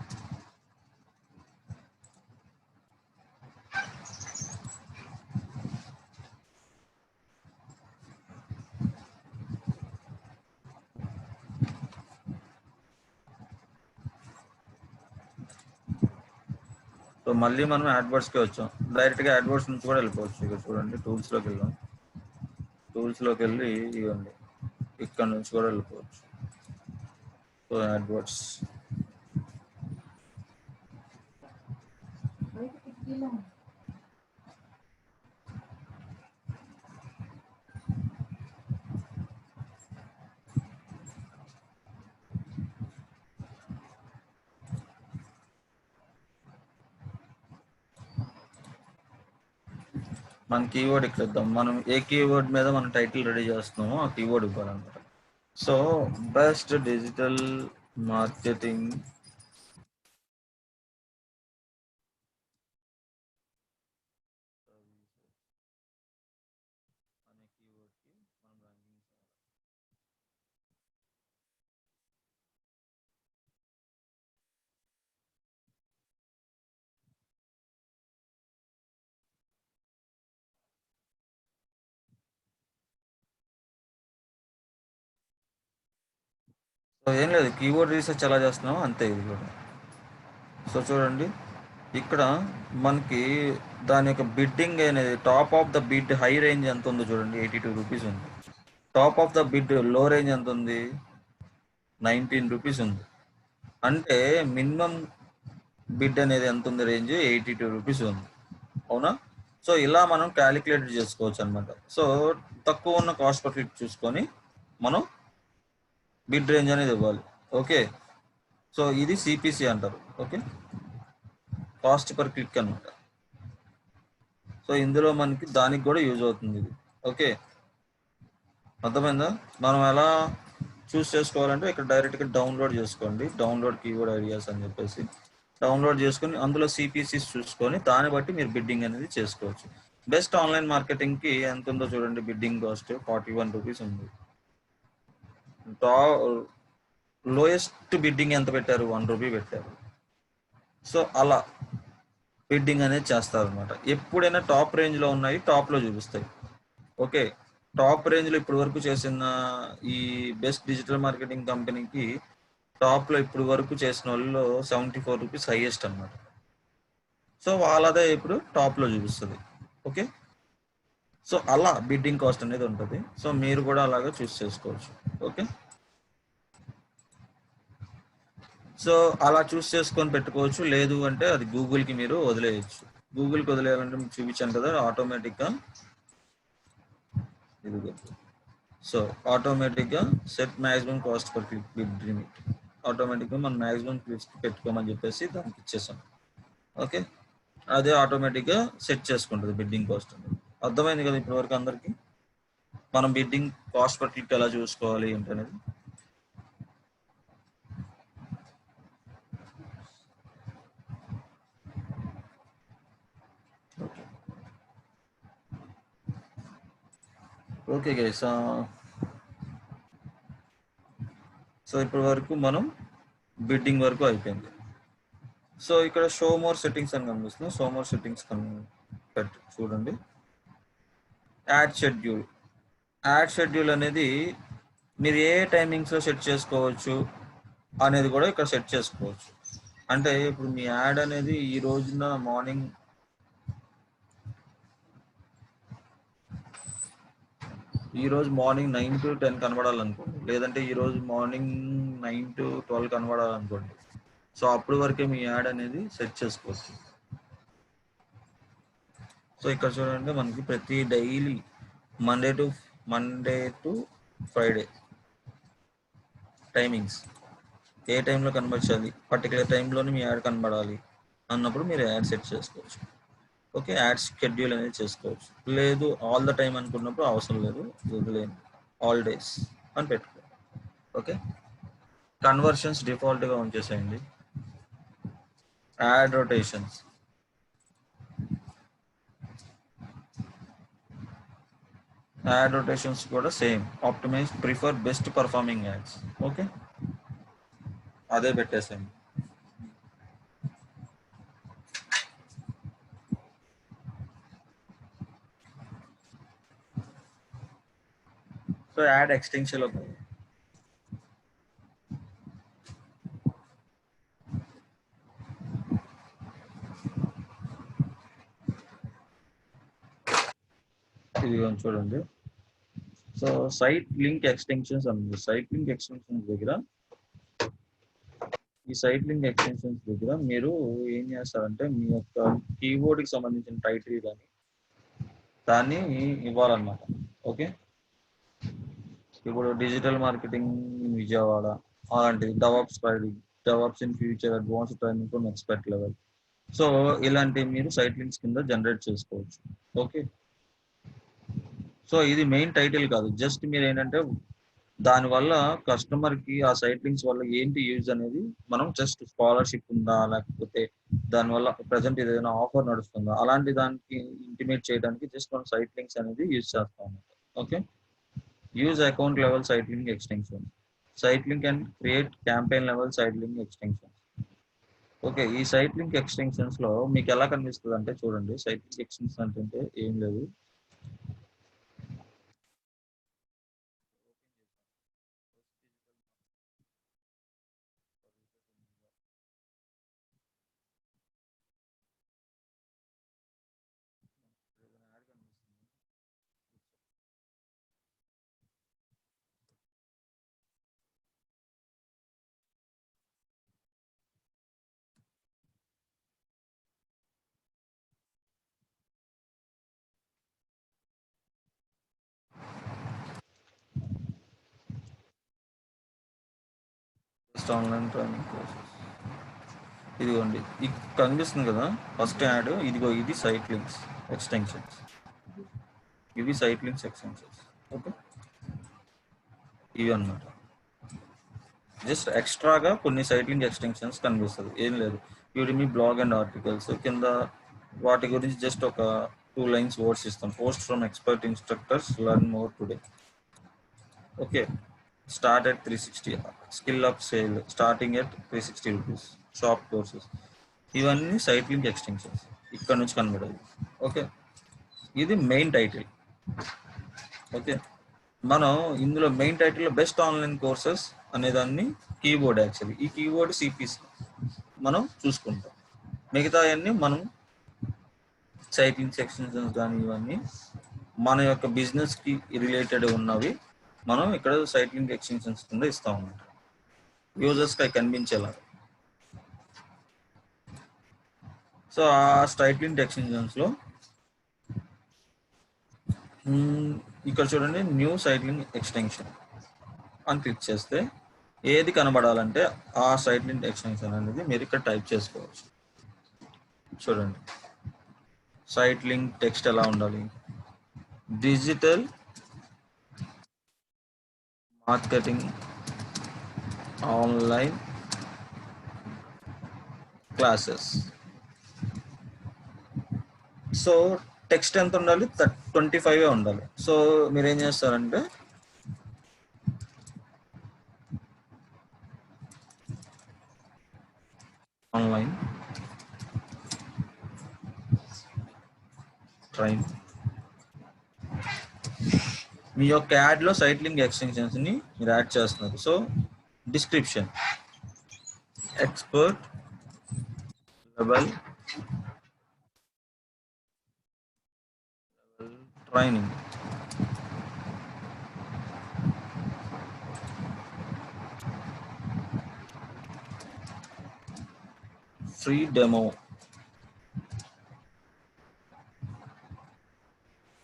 సో మళ్ళీ మనం యాడ్వర్డ్స్కి వచ్చాం. డైరెక్ట్గా యాడ్వర్డ్స్ నుంచి కూడా వెళ్ళిపోవచ్చు. ఇక్కడ చూడండి, టూల్స్లోకి వెళ్ళాం. టూల్స్లోకి వెళ్ళి ఇవ్వండి, ఇక్కడ నుంచి కూడా వెళ్ళిపోవచ్చు. సో యాడ్వర్డ్స్ మన కీవర్డ్ ఇక్కడ ఇద్దాం. మనం ఏ కీవర్డ్ మీద మనం టైటిల్ రెడీ చేస్తున్నామో ఆ కీవర్డ్ ఇవ్వాలన్నమాట. సో బెస్ట్ డిజిటల్ మార్కెటింగ్ అనే కీవర్డ్కి మనం ర్యాంకింగ్ చేయాలి. సో ఏం లేదు, కీవర్డ్ రీసెర్చ్ ఎలా చేస్తున్నామో అంతే ఇది కూడా. సో చూడండి, ఇక్కడ మనకి దాని యొక్క బిడ్డింగ్ అనేది top of the bid high range ఎంత ఉందో చూడండి, 82 రూపీస్ ఉంది. Top of the bid low range ఎంత ఉంది, 19 రూపీస్ ఉంది. అంటే మినిమం బిడ్ అనేది ఎంత ఉంది, రేంజ్ 82 రూపీస్ ఉంది. అవునా? సో ఇలా మనం క్యాలిక్యులేట్ చేసుకోవచ్చు అనమాట. సో తక్కువ ఉన్న కాస్ట్ పర్ క్లిక్ చూసుకొని మనం బిడ్ రేంజ్ అనేది ఇవ్వాలి. ఓకే, సో ఇది సిపిసి అంటారు. ఓకే, కాస్ట్ పర్ క్లిక్ అనమాట. సో ఇందులో మనకి దానికి కూడా యూజ్ అవుతుంది ఇది. ఓకే, అర్థమైందా? మనం ఎలా చూస్ చేసుకోవాలంటే ఇక్కడ డైరెక్ట్గా డౌన్లోడ్ చేసుకోండి, డౌన్లోడ్ కీవర్డ్ ఐడియాస్ అని చెప్పేసి డౌన్లోడ్ చేసుకొని అందులో సిపిసిస్ చూసుకొని దాన్ని బట్టి మీరు బిడ్డింగ్ అనేది చేసుకోవచ్చు. బెస్ట్ ఆన్లైన్ మార్కెటింగ్కి ఎంత ఉందో చూడండి, బిడ్డింగ్ కాస్ట్ 41 రూపీస్ ఉంది. లోయెస్ట్ బిడ్డింగ్ ఎంత పెట్టారు, 1 రూపీ పెట్టారు. సో అలా బిడ్డింగ్ అనేది చేస్తారు అనమాట. ఎప్పుడైనా టాప్ రేంజ్లో ఉన్నాయి, టాప్లో చూపిస్తాయి. ఓకే, టాప్ రేంజ్లో ఇప్పటి వరకు చేసిన ఈ బెస్ట్ డిజిటల్ మార్కెటింగ్ కంపెనీకి టాప్లో ఇప్పుడు వరకు చేసిన వాళ్ళు 74 రూపీస్ హైయెస్ట్ అనమాట. సో వాళ్ళదే ఇప్పుడు టాప్లో చూపిస్తుంది. ఓకే, సో అలా బిడ్డింగ్ కాస్ట్ అనేది ఉంటుంది. సో మీరు కూడా అలాగా చూస్ చేసుకోవచ్చు. ఓకే, సో అలా చూస్ చేసుకొని పెట్టుకోవచ్చు. లేదు అంటే అది గూగుల్కి మీరు వదిలేయచ్చు. గూగుల్కి వదిలేయాలంటే మీకు చూపించాను కదా, ఆటోమేటిక్గా ఇది. సో ఆటోమేటిక్గా set maximum cost per click bid limit, ఆటోమేటిక్గా మనం మ్యాక్సిమం క్లిక్స్ పెట్టుకోమని చెప్పేసి దానికి ఇచ్చేసాం. ఓకే, అదే ఆటోమేటిక్గా సెట్ చేసుకుంటుంది బిడ్డింగ్ కాస్ట్ అనేది. అర్థమైంది కదా ఇప్పటి వరకు అందరికీ, మనం బిడ్డింగ్ కాస్ట్ పర్ క్లిక్ ఎలా చూసుకోవాలి ఏంటనేది. ఓకే గైస్, సో ఇప్పటి వరకు మనం బిడ్డింగ్ వరకు అయిపోయింది. సో ఇక్కడ షో మోర్ సెట్టింగ్స్ అని కనిపిస్తుంది. షో మోర్ సెట్టింగ్స్ పెట్టి చూడండి. యాడ్ షెడ్యూల్, యాడ్ షెడ్యూల్ అనేది మీరు ఏ టైమింగ్స్లో సెట్ చేసుకోవచ్చు అనేది కూడా ఇక్కడ సెట్ చేసుకోవచ్చు. అంటే ఇప్పుడు మీ యాడ్ అనేది ఈ రోజున మార్నింగ్ ఈరోజు మార్నింగ్ 9 to 10 కనబడాలనుకోండి, లేదంటే ఈరోజు మార్నింగ్ 9 to 12 కనబడాలనుకోండి. సో అప్పటి వరకే మీ యాడ్ అనేది సెట్ చేసుకోవచ్చు. సో ఇక్కడ చూడండి, మనకి ప్రతి daily Monday to Friday timings ఏ టైంలో కనబడాలి, పర్టికులర్ టైంలోనే మీ యాడ్ కనబడాలి అన్నప్పుడు మీరు యాడ్ సెట్ చేసుకోవచ్చు. ఓకే, యాడ్ షెడ్యూల్ అనేది చేసుకోవచ్చు. లేదు ఆల్ ద టైం అనుకున్నప్పుడు అవసరం లేదు, వదిలేదు, ఆల్ డేస్ అని పెట్టుకో. ఓకే, కన్వర్షన్స్ డిఫాల్ట్గా ఉంచేసేయండి. యాడ్ రొటేషన్స్, యాడ్ రొటేషన్స్ కూడా same, optimise prefer best performing ads. Okay, అదే పెట్టేసేయండి. సో యాడ్ ఎక్స్టెన్షన్ అవుతుంది. చూడండి. సో సైట్ లింక్ ఎక్స్టెన్షన్స్ అన్నది సైట్ లింక్ ఎక్స్టెన్షన్స్ దగ్గర ఈ సైట్ లింక్ ఎక్స్టెన్షన్స్ దగ్గర మీరు ఏం చేస్తారంటే మీ యొక్క కీబోర్డ్ కి సంబంధించిన టైటిల్ కానీ దాన్ని ఇవ్వాలన్నమాట. ఓకే, ఇప్పుడు డిజిటల్ మార్కెటింగ్ విజయవాడ అలాంటిది, DevOps in future, advanced training from expert level. So ఇలాంటి మీరు సైట్ లింక్స్ కింద జనరేట్ చేసుకోవచ్చు. ఓకే, సో ఇది మెయిన్ టైటిల్ కాదు, జస్ట్ మీరు ఏంటంటే దానివల్ల కస్టమర్ కి ఆ సైట్ లింక్స్ వల్ల ఏంటి యూజ్ అనేది మనం జస్ట్ స్కాలర్షిప్ ఉందా, లేకపోతే దానివల్ల ప్రజెంట్ ఏదైనా ఆఫర్ నడుస్తుందా, అలాంటి దానికి ఇంటిమేట్ చేయడానికి జస్ట్ మనం సైట్ లింక్స్ అనేది యూజ్ చేస్తాం. Okay, use account level site link extension. Site link and create campaign level site link extension. Okay, ఈ సైట్ లింక్ ఎక్స్టెన్షన్స్ లో మీకు ఎలా కనిపిస్తుంది అంటే చూడండి, సైట్ లింక్ ఎక్స్టెన్షన్ అంటే ఏం లేదు, ఆన్లైన్ ట్రైనింగ్ కోర్సెస్. ఇదిగోండి ఇది కనిపిస్తుంది కదా, ఫస్ట్ యాడ్ ఇదిగో, ఇది సైట్ లింక్స్ ఎక్స్టెన్షన్స్, ఇవి సైట్ లింక్స్ ఎక్స్టెన్షన్స్. ఓకే, ఇవి అన్నమాట. జస్ట్ ఎక్స్ట్రాగా కొన్ని సైట్ లింక్ ఎక్స్టెన్షన్స్ కనిపిస్తుంది, ఏం లేదు. యూడిమి బ్లాగ్ అండ్ ఆర్టికల్స్ కింద వాటి గురించి జస్ట్ ఒక 2 లైన్స్ వర్డ్స్ ఇస్తాం. Post from expert instructors, learn more today. Okay, start at 360, skill up sale starting at 360 rupees, shop courses. ఇవన్నీ సైట్ లింక్ ఎక్స్టెన్షన్స్ ఇక్కడ నుంచి కనబడేది. ఓకే, ఇది మెయిన్ టైటిల్. ఓకే, మనం ఇందులో మెయిన్ టైటిల్లో బెస్ట్ ఆన్లైన్ కోర్సెస్ అనేదాన్ని కీబోర్డ్, యాక్చువల్లీ ఈ కీబోర్డ్ సిపిసి మనం చూసుకుంటాం. మిగతా అన్ని మనం సైట్ లింక్ ఎక్స్టెన్షన్స్ కానీ ఇవన్నీ మన యొక్క బిజినెస్కి రిలేటెడ్ ఉన్నవి మనం ఇక్కడ సైట్ లింక్ ఎక్స్టెన్షన్స్ కింద ఇస్తా ఉన్నాం యూజర్స్కి అవి కనిపించేలా. సో ఆ సైట్ లింక్ ఎక్స్టెన్షన్స్లో ఇక్కడ చూడండి, న్యూ సైట్ లింక్ ఎక్స్టెన్షన్ అని క్లిక్ చేస్తే ఏది కనబడాలంటే ఆ సైట్ లింక్ ఎక్స్టెన్షన్ అనేది మీరు ఇక్కడ టైప్ చేసుకోవచ్చు. చూడండి, సైట్ లింక్ టెక్స్ట్ ఎలా ఉండాలి, digital marketing online classes. So text ఎంత ఉండాలి, 25 ఉండాలి. సో మీరు ఏం చేస్తారంటే ఆన్లైన్ ట్రైన్, మీ యొక్క యాడ్లో సైట్ లింక్ ఎక్స్టెన్షన్స్ని మీరు యాడ్ చేస్తున్నారు. So description expert level training, free demo,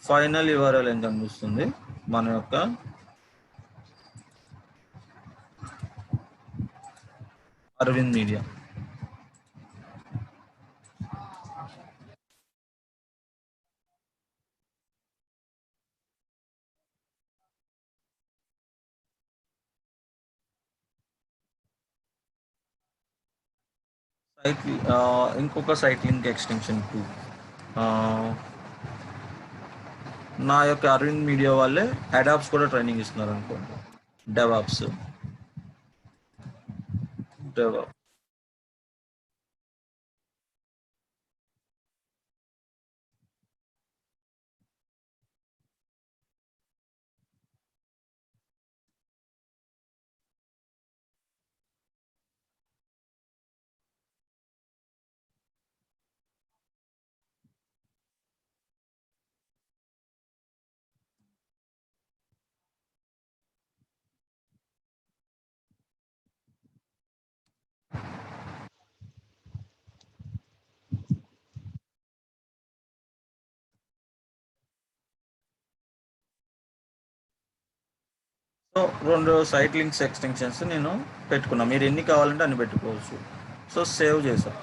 final URL ఎంత కనిపిస్తుంది, మన యొక్క అరవింద్ మీడియా. సైట్ ఇంకొక సైట్ లింక్ ఎక్స్టెన్షన్ 2, నా యొక్క అరవింద్ మీడియా వాళ్ళే అడాప్స్ కూడా ట్రైనింగ్ ఇస్తున్నారు అనుకోండి, DevOps. So 2 site links extensions నేను పెట్టుకున్నా. మీరు ఎన్ని కావాలంటే అన్ని పెట్టుకోవచ్చు. సో సేవ్ చేశాను.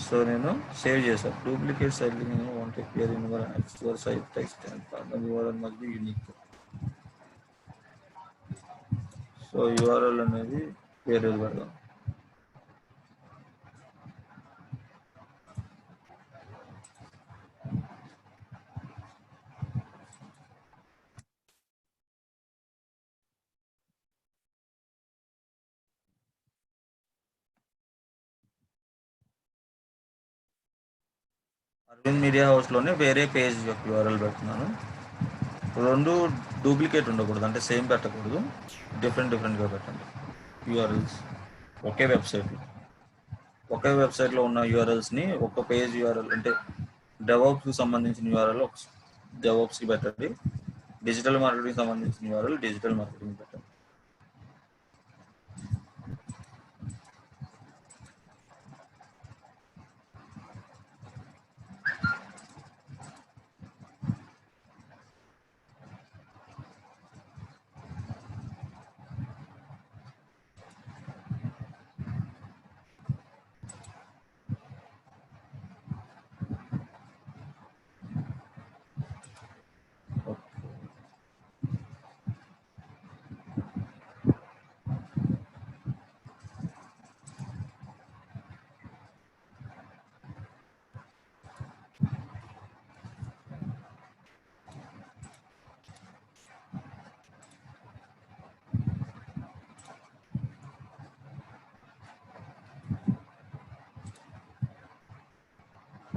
సో నేను సేవ్ చేశాను. డూప్లికేట్ సైట్ లింక్ నేను want appear in your site text and partner URL must be unique. So URL అనేది వేరేది పెడదాం. అరవింద్ మీడియా హౌస్లోనే వేరే పేజ్ యొక్క యూఆర్ఎల్ పెడుతున్నాను. 2 డూప్లికేట్ ఉండకూడదు, అంటే సేమ్ పెట్టకూడదు, డిఫరెంట్గా పెట్టండి యూఆర్ఎల్స్. ఒకే వెబ్సైట్లో ఉన్న యూఆర్ఎల్స్ని ఒక పేజ్ యూఆర్ఎల్ అంటే డెవాప్స్కి సంబంధించిన యూఆర్ఎల్ డెవాప్స్కి పెట్టండి. డిజిటల్ మార్కెటింగ్ సంబంధించిన యూఆర్ఎల్ డిజిటల్ మార్కెటింగ్ పెట్టండి.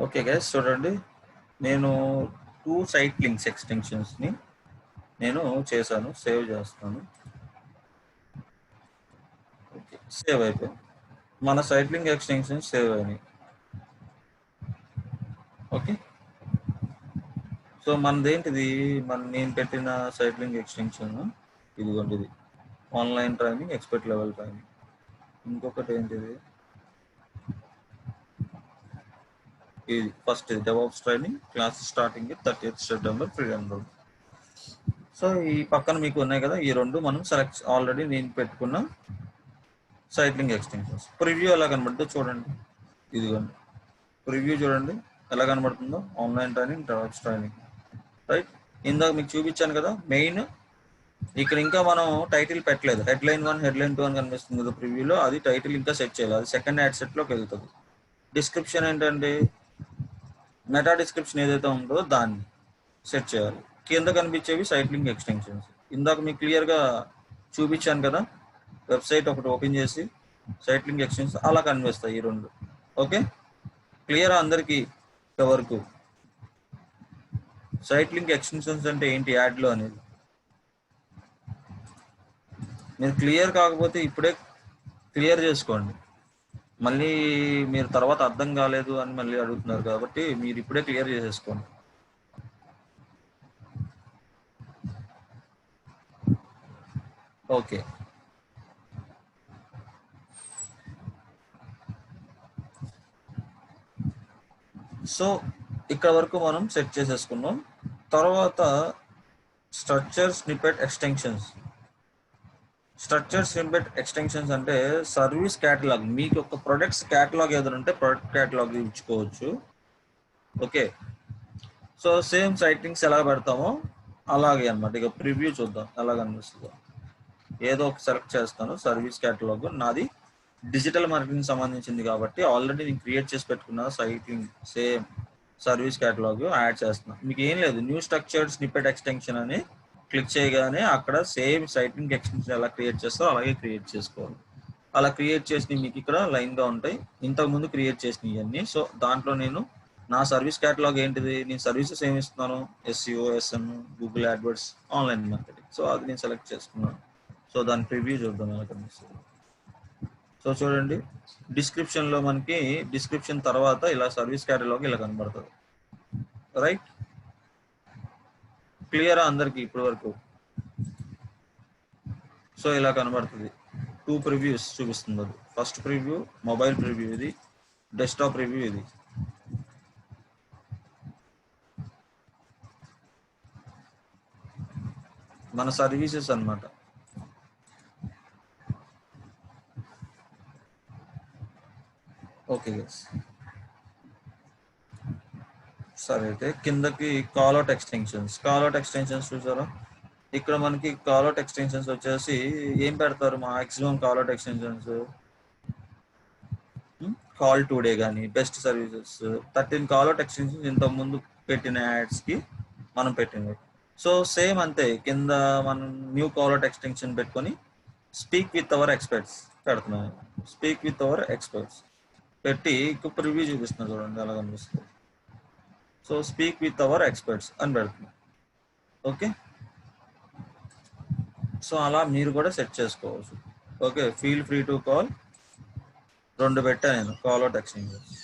ఓకే గైస్, చూడండి, నేను 2 సైట్ లింక్స్ ఎక్స్టెన్షన్స్ని నేను చేశాను. సేవ్ చేస్తాను. ఓకే, సేవ్ అయిపోయింది. మన సైట్ లింక్ ఎక్స్టెన్షన్స్ సేవ్ అయినాయి. ఓకే, సో మనదేంటిది, నేను పెట్టిన సైట్ లింక్ ఎక్స్టెన్షన్ ఇదిగోండి, ఇది online training, expert level training. ఇంకొకటి ఏంటిది, ఇది first DevOps training class starting 30th September free download. So ఈ పక్కన మీకు ఉన్నాయి కదా, ఈ 2 మనం ఆల్రెడీ నేను పెట్టుకున్న సైట్ లింక్ ఎక్స్టెన్షన్స్. ప్రివ్యూ ఎలా కనబడుతుందో చూడండి. ఇదిగోండి ప్రివ్యూ చూడండి ఎలా కనబడుతుందో. Online training, DevOps training, right. ఇందాక మీకు చూపించాను కదా మెయిన్. ఇక్కడ ఇంకా మనం టైటిల్ పెట్టలేదు. హెడ్లైన్ 1, హెడ్లైన్ 2 అని కనిపిస్తుంది కదా ప్రివ్యూలో. అది టైటిల్ ఇంకా సెట్ చేయాలి. అది సెకండ్ యాడ్ సెట్లోకి వెళ్తుంది. డిస్క్రిప్షన్ ఏంటంటే మెటా డిస్క్రిప్షన్ ఏదైతే ఉందో దాన్ని సెట్ చేయాలి. కింద కనిపించేవి సైట్ లింక్ ఎక్స్టెన్షన్స్. ఇందాక మీకు క్లియర్గా చూపించాను కదా, వెబ్సైట్ ఒకటి ఓపెన్ చేసి సైట్ లింక్ ఎక్స్టెన్షన్స్ అలా కనిపిస్తాయి ఈ 2. ఓకే, క్లియర్ అందరికీ వరకు సైట్ లింక్ ఎక్స్టెన్షన్స్ అంటే ఏంటి యాడ్లో అనేది. మీరు క్లియర్ కాకపోతే ఇప్పుడే క్లియర్ చేసుకోండి. మళ్ళీ మీరు తర్వాత అర్థం కాలేదు అని మళ్ళీ అడుగుతున్నారు కాబట్టి మీరు ఇప్పుడే క్లియర్ చేసేసుకోండి. ఓకే, సో ఇక్కడ వరకు మనం సెట్ చేసేసుకున్నాం. తర్వాత structure snippet extensions. Structure snippet extensions అంటే సర్వీస్ క్యాటలాగ్. మీకు ఒక ప్రొడక్ట్స్ క్యాటలాగ్ ఏదైనా ఉంటే ప్రొడక్ట్ క్యాటలాగ్ ఇచ్చుకోవచ్చు. Okay, so same site links ఎలా పెడతామో అలాగే అనమాట. ఇక ప్రివ్యూ చూద్దాం ఎలా కనిపిస్తుందో. ఏదో ఒక సెలెక్ట్ చేస్తాను. సర్వీస్ క్యాటలాగ్ నాది డిజిటల్ మార్కెటింగ్ సంబంధించింది కాబట్టి ఆల్రెడీ నేను క్రియేట్ చేసి పెట్టుకున్న site link same service catalogue add చేస్తున్నాను. మీకు ఏం లేదు, న్యూ స్ట్రక్చర్డ్ స్నిపెట్ ఎక్స్టెన్షన్ అని క్లిక్ చేయగానే అక్కడ సేమ్ సైట్ లింక్ ఎక్స్టెన్షన్ ఎలా క్రియేట్ చేస్తారో అలాగే క్రియేట్ చేసుకోవాలి. అలా క్రియేట్ చేసినవి మీకు ఇక్కడ లైన్గా ఉంటాయి. ఇంతకుముందు క్రియేట్ చేసినవి ఇవన్నీ. సో దాంట్లో నేను నా సర్వీస్ క్యాటలాగ్ ఏంటిది, నేను సర్వీసెస్ ఏమి ఇస్తున్నాను, SEO, SM, Google AdWords, online marketing. So అది నేను సెలెక్ట్ చేసుకున్నాను. సో దాని ప్రివ్యూ చూద్దాం ఎలా కనిపిస్తుంది. సో చూడండి, డిస్క్రిప్షన్లో మనకి డిస్క్రిప్షన్ తర్వాత ఇలా సర్వీస్ క్యాటలాగ్ ఇలా కనబడుతుంది. రైట్, క్లియరా అందరికి ఇప్పటి వరకు? సో ఇలా కనబడుతుంది. 2 ప్రివ్యూస్ చూపిస్తుంది. అది ఫస్ట్ ప్రివ్యూ మొబైల్ ప్రివ్యూ, ఇది డెస్క్టాప్ రివ్యూ. ఇది మన సర్వీసెస్ అన్నమాట. ఓకే సరే, అయితే కిందకి కాల్అవుట్ ఎక్స్టెన్షన్స్ చూసారా? ఇక్కడ మనకి కాల్అవుట్ ఎక్స్టెన్షన్స్ వచ్చేసి ఏం పెడతారు? Maximum callout extensions call today కానీ బెస్ట్ సర్వీసెస్ 13 కాల్అవుట్ ఎక్స్టెన్షన్స్ ఇంత ముందు పెట్టిన యాడ్స్ కి మనం పెట్టింది. సో సేమ్ అంతే, కింద మనం న్యూ కాల్అవుట్ ఎక్స్టెన్షన్ పెట్టుకొని స్పీక్ విత్ అవర్ ఎక్స్పర్ట్స్ పెడుతున్నాను. స్పీక్ విత్ అవర్ ఎక్స్పర్ట్స్ పెట్టి ఇప్పుడు రివ్యూ చూపిస్తున్నా చూడండి ఎలా కనిపిస్తుంది. So speak with our experts అని పెడుతున్నాం. ఓకే, సో అలా మీరు కూడా సెట్ చేసుకోవచ్చు. Okay, feel free to call. 2 పెట్టా నేను కాల్అవుట్ ఎక్స్టెన్షన్స్.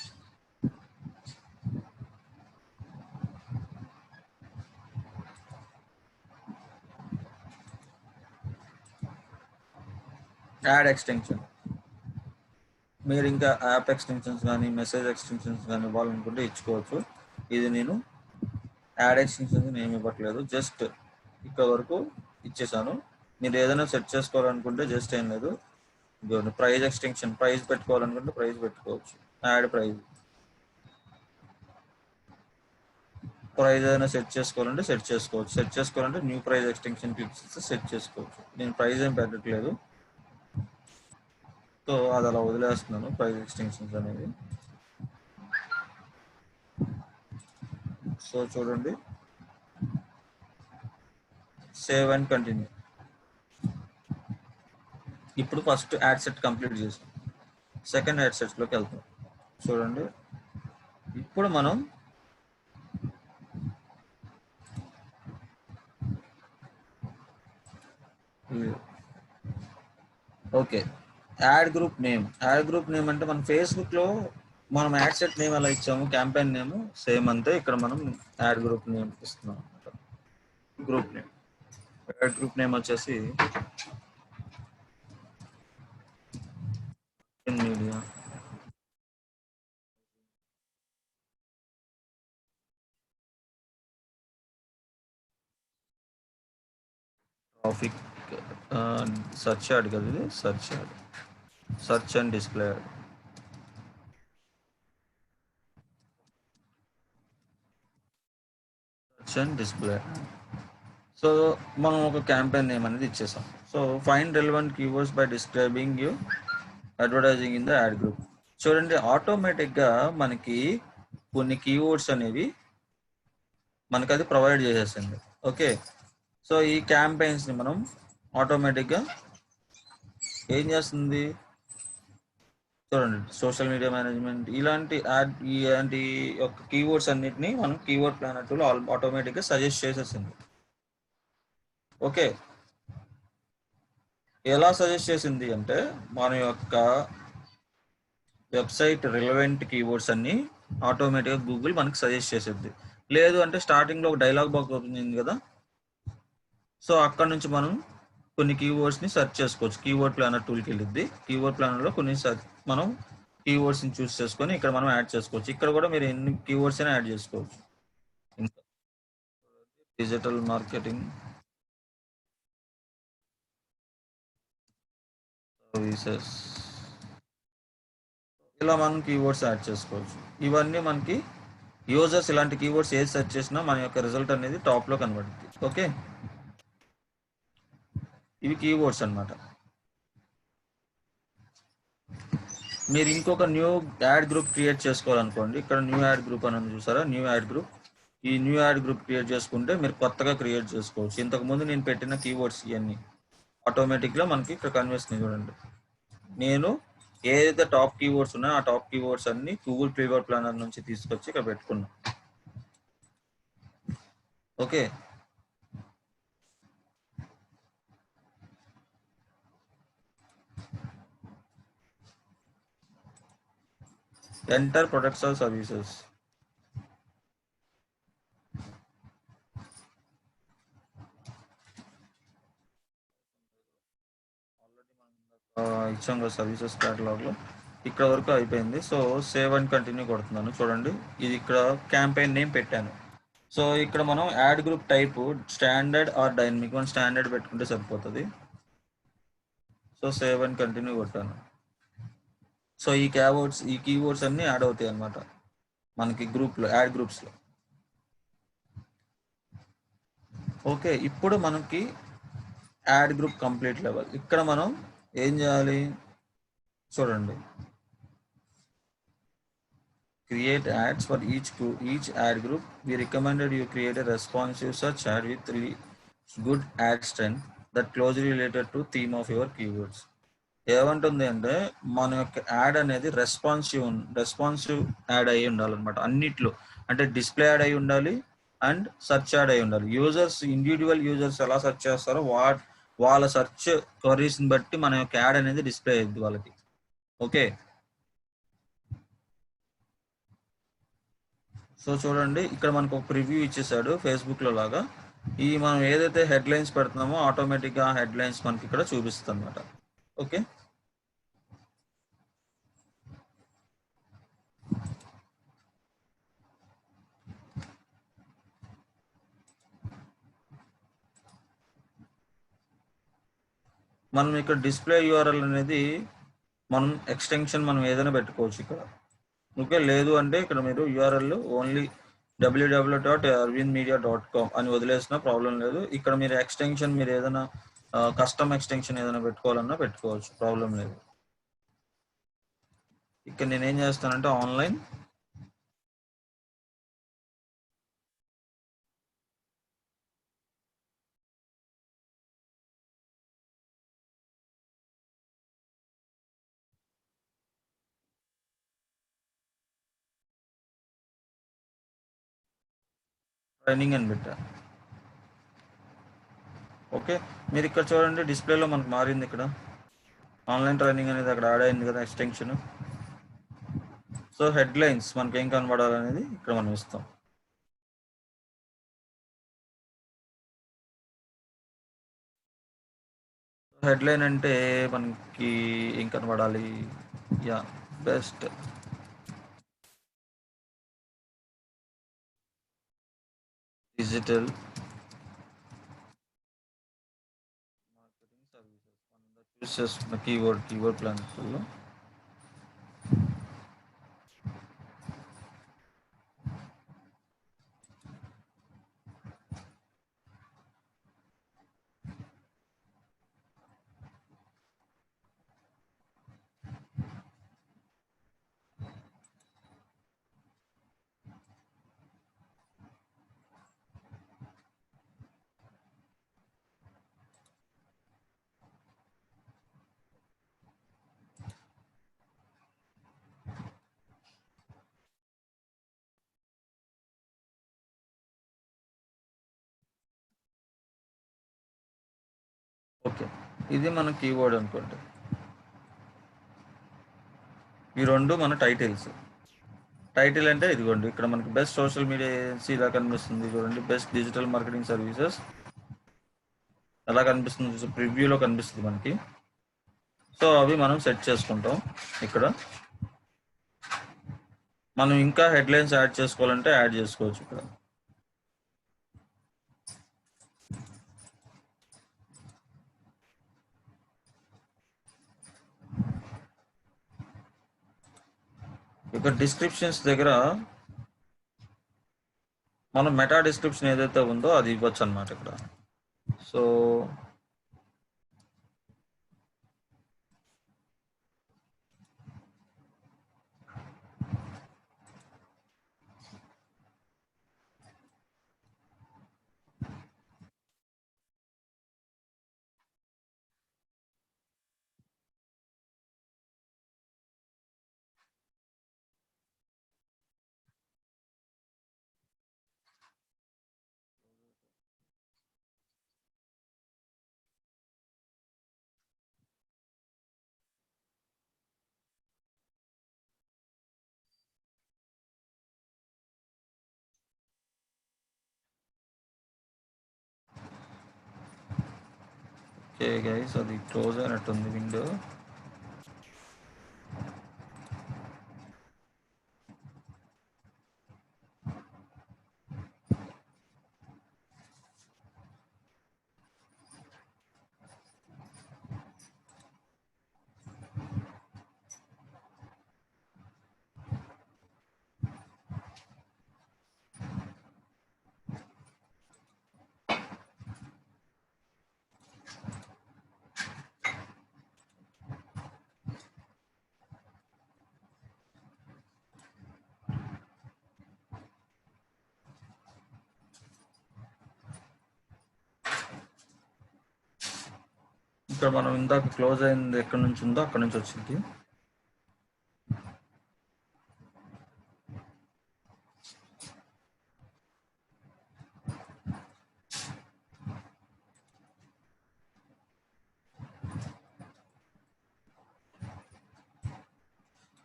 యాడ్ ఎక్స్టెన్షన్, మీరు ఇంకా యాప్ ఎక్స్టెన్షన్స్ కానీ మెసేజ్ ఎక్స్టెన్షన్స్ కానీ ఇవ్వాలనుకుంటే ఇచ్చుకోవచ్చు. ఇది నేను యాడ్ ఎక్స్టెన్షన్స్ ఏమి ఇవ్వట్లేదు, జస్ట్ ఇక్కడ వరకు ఇచ్చేసాను. మీరు ఏదైనా సెట్ చేసుకోవాలనుకుంటే జస్ట్ ఏం లేదు, ప్రైజ్ ఎక్స్టెన్షన్, ప్రైజ్ పెట్టుకోవాలనుకుంటే ప్రైజ్ పెట్టుకోవచ్చు. యాడ్ ప్రైజ్ ఏదైనా సెట్ చేసుకోవాలంటే సెట్ చేసుకోవచ్చు. సెట్ చేసుకోవాలంటే న్యూ ప్రైజ్ ఎక్స్టెన్షన్ క్లిక్ చేస్తే సెట్ చేసుకోవచ్చు. నేను ప్రైజ్ ఏం పెట్టట్లేదు, సో అది అలా వదిలేస్తున్నాను ప్రైజ్ ఎక్స్టెన్షన్స్ అనేది. సో చూడండి, సేవ్ అండ్ కంటిన్యూ. ఇప్పుడు ఫస్ట్ యాడ్ సెట్ కంప్లీట్ చేసాం, సెకండ్ యాడ్ సెట్లోకి వెళ్తాం. చూడండి, ఇప్పుడు మనం ఓకే యాడ్ గ్రూప్ నేమ్ అంటే మన ఫేస్బుక్ లో మనం యాడ్ సెట్ నేమ్ ఎలా ఇచ్చాము, క్యాంపెయిన్ నేమ్ సేమ్ అంతే. ఇక్కడ మనం యాడ్ గ్రూప్ నేమ్ ఇస్తున్నాం. Group name, add group name వచ్చేసి మీడియా ట్రాఫిక్ సర్చ్ యాడ్ కదా, ఇది search and display add. So మనం ఒక క్యాంపెయిన్ నేమ్ అనేది ఇచ్చేసాం. So find relevant keywords by describing you advertising in the add group. చూడండి, ఆటోమేటిక్గా మనకి కొన్ని కీవర్డ్స్ అనేవి మనకు అది ప్రొవైడ్ చేసేసింది. ఓకే, సో ఈ క్యాంపెయిన్స్ని మనం ఆటోమేటిక్గా ఏం చేస్తుంది చూడండి, సోషల్ మీడియా మేనేజ్మెంట్ ఇలాంటి యొక్క కీవర్డ్స్ అన్నిటిని మనం కీవర్డ్ ప్లానర్ టూల్ ఆటోమేటిక్గా సజెస్ట్ చేసేసింది. ఓకే, ఎలా సజెస్ట్ చేసింది అంటే మన యొక్క వెబ్సైట్ రిలవెంట్ కీవర్డ్స్ అన్ని ఆటోమేటిక్గా గూగుల్ మనకి సజెస్ట్ చేసేది. లేదు అంటే స్టార్టింగ్లో ఒక డైలాగ్ బాక్స్ ఓపెన్ అయింది కదా, సో అక్కడ నుంచి మనం కొన్ని కీవర్డ్స్ని సెర్చ్ చేసుకోవచ్చు. కీవర్డ్ ప్లానర్ టూల్కి వెళ్ళిద్ది. కీవర్డ్ ప్లానర్లో కొన్ని మనం కీవర్డ్స్ని చూస్ చేసుకొని ఇక్కడ మనం యాడ్ చేసుకోవచ్చు. ఇక్కడ కూడా మీరు ఎన్ని కీవర్డ్స్ అయినా యాడ్ చేసుకోవచ్చు. ఇంకా డిజిటల్ మార్కెటింగ్ సర్వీసెస్, ఇలా మనం కీవర్డ్స్ యాడ్ చేసుకోవచ్చు. ఇవన్నీ మనకి యూజర్స్ ఇలాంటి కీవర్డ్స్ ఏది సెర్చ్ చేసినా మన యొక్క రిజల్ట్ అనేది టాప్లో కనబడుతుంది. ఓకే, ఇవి కీవర్డ్స్ అన్నమాట. మీరు ఇంకొక న్యూ యాడ్ గ్రూప్ క్రియేట్ చేసుకోవాలనుకోండి, ఇక్కడ న్యూ యాడ్ గ్రూప్ అని చూసారా, న్యూ యాడ్ గ్రూప్. ఈ న్యూ యాడ్ గ్రూప్ క్రియేట్ చేసుకుంటే మీరు కొత్తగా క్రియేట్ చేసుకోవచ్చు. ఇంతకుముందు నేను పెట్టిన కీవర్డ్స్ ఇవన్నీ ఆటోమేటిక్గా మనకి ఇక్కడ కన్వర్షన్ చూడండి. నేను ఏదైతే టాప్ కీవర్డ్స్ ఉన్నాయో ఆ టాప్ కీవర్డ్స్ అన్ని గూగుల్ కీవర్డ్ ప్లానర్ నుంచి తీసుకొచ్చి ఇక్కడ పెట్టుకున్నా. Okay, enter products or services. ఇచ్చాం కదా సర్వీసెస్ క్యాటలాగ్లో, ఇక్కడ వరకు అయిపోయింది. సో సేవ్ అండ్ కంటిన్యూ కొడుతున్నాను. చూడండి, ఇది ఇక్కడ క్యాంపెయిన్ నేమ్ పెట్టాను. సో ఇక్కడ మనం ad group type standard or dynamic, మనం స్టాండర్డ్ పెట్టుకుంటే సరిపోతుంది. సో సేవ్ అండ్ కంటిన్యూ కొట్టాను. సో ఈ కీవర్డ్స్ అన్ని యాడ్ అవుతాయి అన్నమాట మనకి గ్రూప్లో, యాడ్ గ్రూప్స్లో. ఓకే, ఇప్పుడు మనకి యాడ్ గ్రూప్ కంప్లీట్ లెవెల్. ఇక్కడ మనం ఏం చేయాలి చూడండి. Create ads for each ad group. We recommended you create a responsive search ad with good ad strength that closely related to theme of your keywords. ఏమంటుంది అంటే మన యొక్క యాడ్ అనేది రెస్పాన్సివ్ యాడ్ అయ్యి ఉండాలన్నమాట అన్నిట్లో. అంటే డిస్ప్లే యాడ్ అయి ఉండాలి అండ్ సెర్చ్ యాడ్ అయి ఉండాలి. ఇండివిజువల్ యూజర్స్ ఎలా సెర్చ్ చేస్తారో వాళ్ళ సెర్చ్ క్వరీస్ని బట్టి మన యొక్క యాడ్ అనేది డిస్ప్లే అయ్యింది వాళ్ళకి. ఓకే, సో చూడండి ఇక్కడ మనకు ఒక ప్రివ్యూ ఇచ్చేసాడు ఫేస్బుక్లో లాగా. ఈ మనం ఏదైతే హెడ్లైన్స్ పెడుతున్నామో ఆటోమేటిక్గా హెడ్లైన్స్ మనకి ఇక్కడ చూపిస్తుంది అనమాట. ఓకే, మనం ఇక్కడ డిస్ప్లే యూఆర్ఎల్ అనేది మనం ఎక్స్టెన్షన్ మనం ఏదైనా పెట్టుకోవచ్చు ఇక్కడ. ఓకే, లేదు అంటే ఇక్కడ మీరు యూఆర్ఎల్ ఓన్లీ www.arvindmedia.com అని వదిలేసిన ప్రాబ్లం లేదు. ఇక్కడ మీరు ఎక్స్టెన్షన్ మీరు ఏదైనా కస్టమ్ ఎక్స్టెన్షన్ ఏదైనా పెట్టుకోవాలన్నా పెట్టుకోవచ్చు, ప్రాబ్లం లేదు. ఇక్కడ నేనేం చేస్తానంటే ఆన్లైన్ ట్రైనింగ్ అని పెట్టా. ఓకే, మీరు ఇక్కడ చూడండి డిస్ప్లేలో మనకు మారింది. ఇక్కడ ఆన్లైన్ ట్రైనింగ్ అనేది అక్కడ యాడ్ అయింది కదా ఎక్స్టెన్షన్. సో హెడ్లైన్స్ మనకి ఏం కనబడాలనేది ఇక్కడ మనం ఇస్తాం. హెడ్లైన్ అంటే మనకి ఏం కనబడాలి? Yeah, best digital marketing services మనం చూస్ చేసుకున్న కీవర్డ్ ప్లాన్స్లో ఓకే, ఇది మన కీవర్డ్ అనుకోండి. ఈ రెండు మన టైటిల్ అంటే ఇదిగోండి ఇక్కడ మనకి బెస్ట్ సోషల్ మీడియా ఏజెన్సీ ఇలా కనిపిస్తుంది చూడండి. బెస్ట్ డిజిటల్ మార్కెటింగ్ సర్వీసెస్ ఎలా కనిపిస్తుంది, ప్రివ్యూలో కనిపిస్తుంది మనకి. సో అవి మనం సెట్ చేసుకుంటాం. ఇక్కడ మనం ఇంకా హెడ్లైన్స్ యాడ్ చేసుకోవాలంటే యాడ్ చేసుకోవచ్చు. ఇక్కడ ఇక్కడ డిస్క్రిప్షన్స్ దగ్గర మనం మెటా డిస్క్రిప్షన్ ఏదైతే ఉందో అది ఇవ్వచ్చు అన్నమాట ఇక్కడ. సో ఓకే గైస్, అది క్లోజ్ అయినట్టుంది విండో. ఇక్కడ మనం ఇందాక క్లోజ్ అయింది ఎక్కడి నుంచి ఉందో అక్కడ నుంచి వచ్చింది.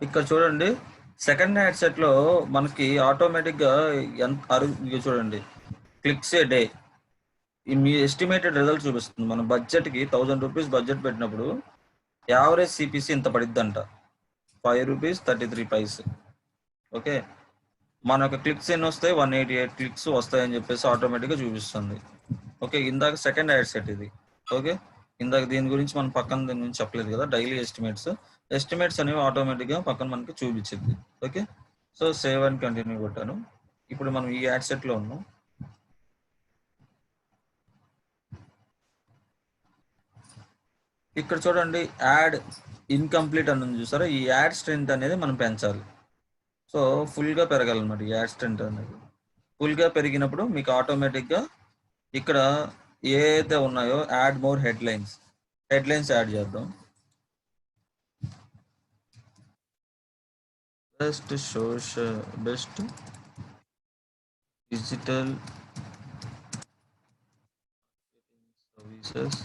ఇక్కడ చూడండి సెకండ్ యాడ్ సెట్ లో మనకి ఆటోమేటిక్ గా ఇక చూడండి క్లిక్స్ ఏ డే మీ ఎస్టిమేటెడ్ రిజల్ట్ చూపిస్తుంది. మన బడ్జెట్ కి 1000 రూపీస్ బడ్జెట్ పెట్టినప్పుడు యావరేజ్ సిపిసి ఇంత పడిద్దంట, ₹5.33. ఓకే, మన యొక్క క్లిక్స్ ఎన్ని వస్తాయి, 188 క్లిక్స్ వస్తాయని చెప్పేసి ఆటోమేటిక్గా చూపిస్తుంది. ఓకే, ఇందాక సెకండ్ యాడ్ సెట్ ఇది. ఓకే, ఇందాక దీని గురించి మనం పక్కన దీని గురించి చెప్పలేదు కదా, డైలీ ఎస్టిమేట్స్ అనేవి ఆటోమేటిక్గా పక్కన మనకి చూపించింది. Okay, so save and continue కొట్టాను. ఇప్పుడు మనం ఈ యాడ్ సెట్లో ఉన్నాం. ఇక్కడ చూడండి యాడ్ ఇన్కంప్లీట్ అని ఉంది చూసారా, ఈ యాడ్ స్ట్రెంత్ అనేది మనం పెంచాలి. సో ఫుల్గా పెరగాలన్నమాట. ఈ యాడ్ స్ట్రెంత్ అనేది ఫుల్గా పెరిగినప్పుడు మీకు ఆటోమేటిక్గా ఇక్కడ ఏదైతే ఉన్నాయో యాడ్ మోర్ హెడ్లైన్స్ యాడ్ చేద్దాం. Best digital services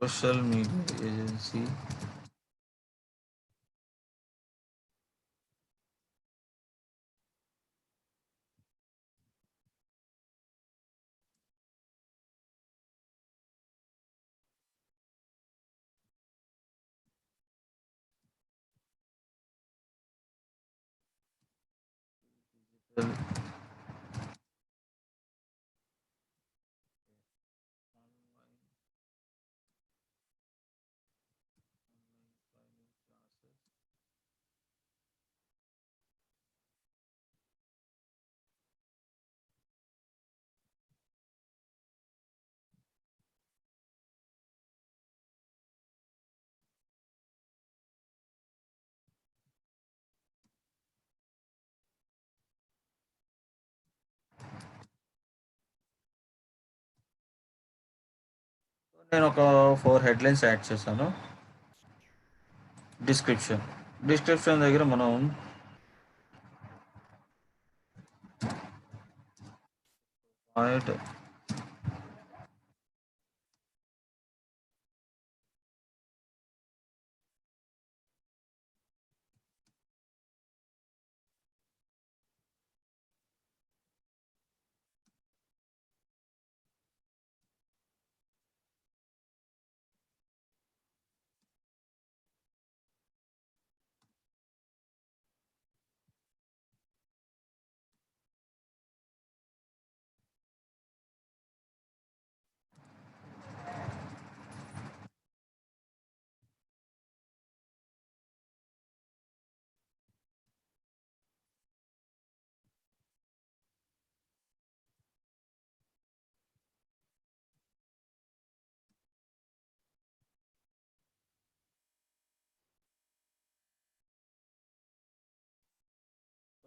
social media agency నేను ఒక 4 హెడ్లైన్స్ యాడ్ చేశాను. డిస్క్రిప్షన్ దగ్గర మనం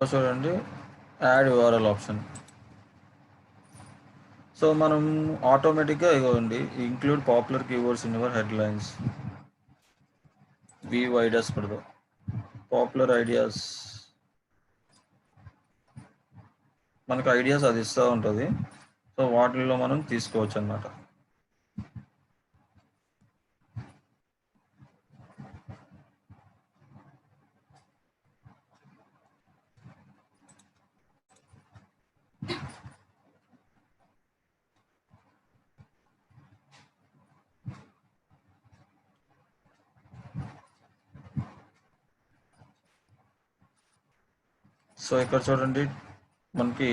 చూడండి యాడ్ URL ఆప్షన్. సో మనం ఆటోమేటిక్గా ఇవ్వండి include popular keywords in your headlines. We వైడస్ పడదు పాపులర్ ఐడియాస్, మనకు ఐడియాస్ అది ఇస్తూ ఉంటుంది. సో వాటిల్లో మనం తీసుకోవచ్చు అన్నమాట. సో ఇక్కడ చూడండి మనకి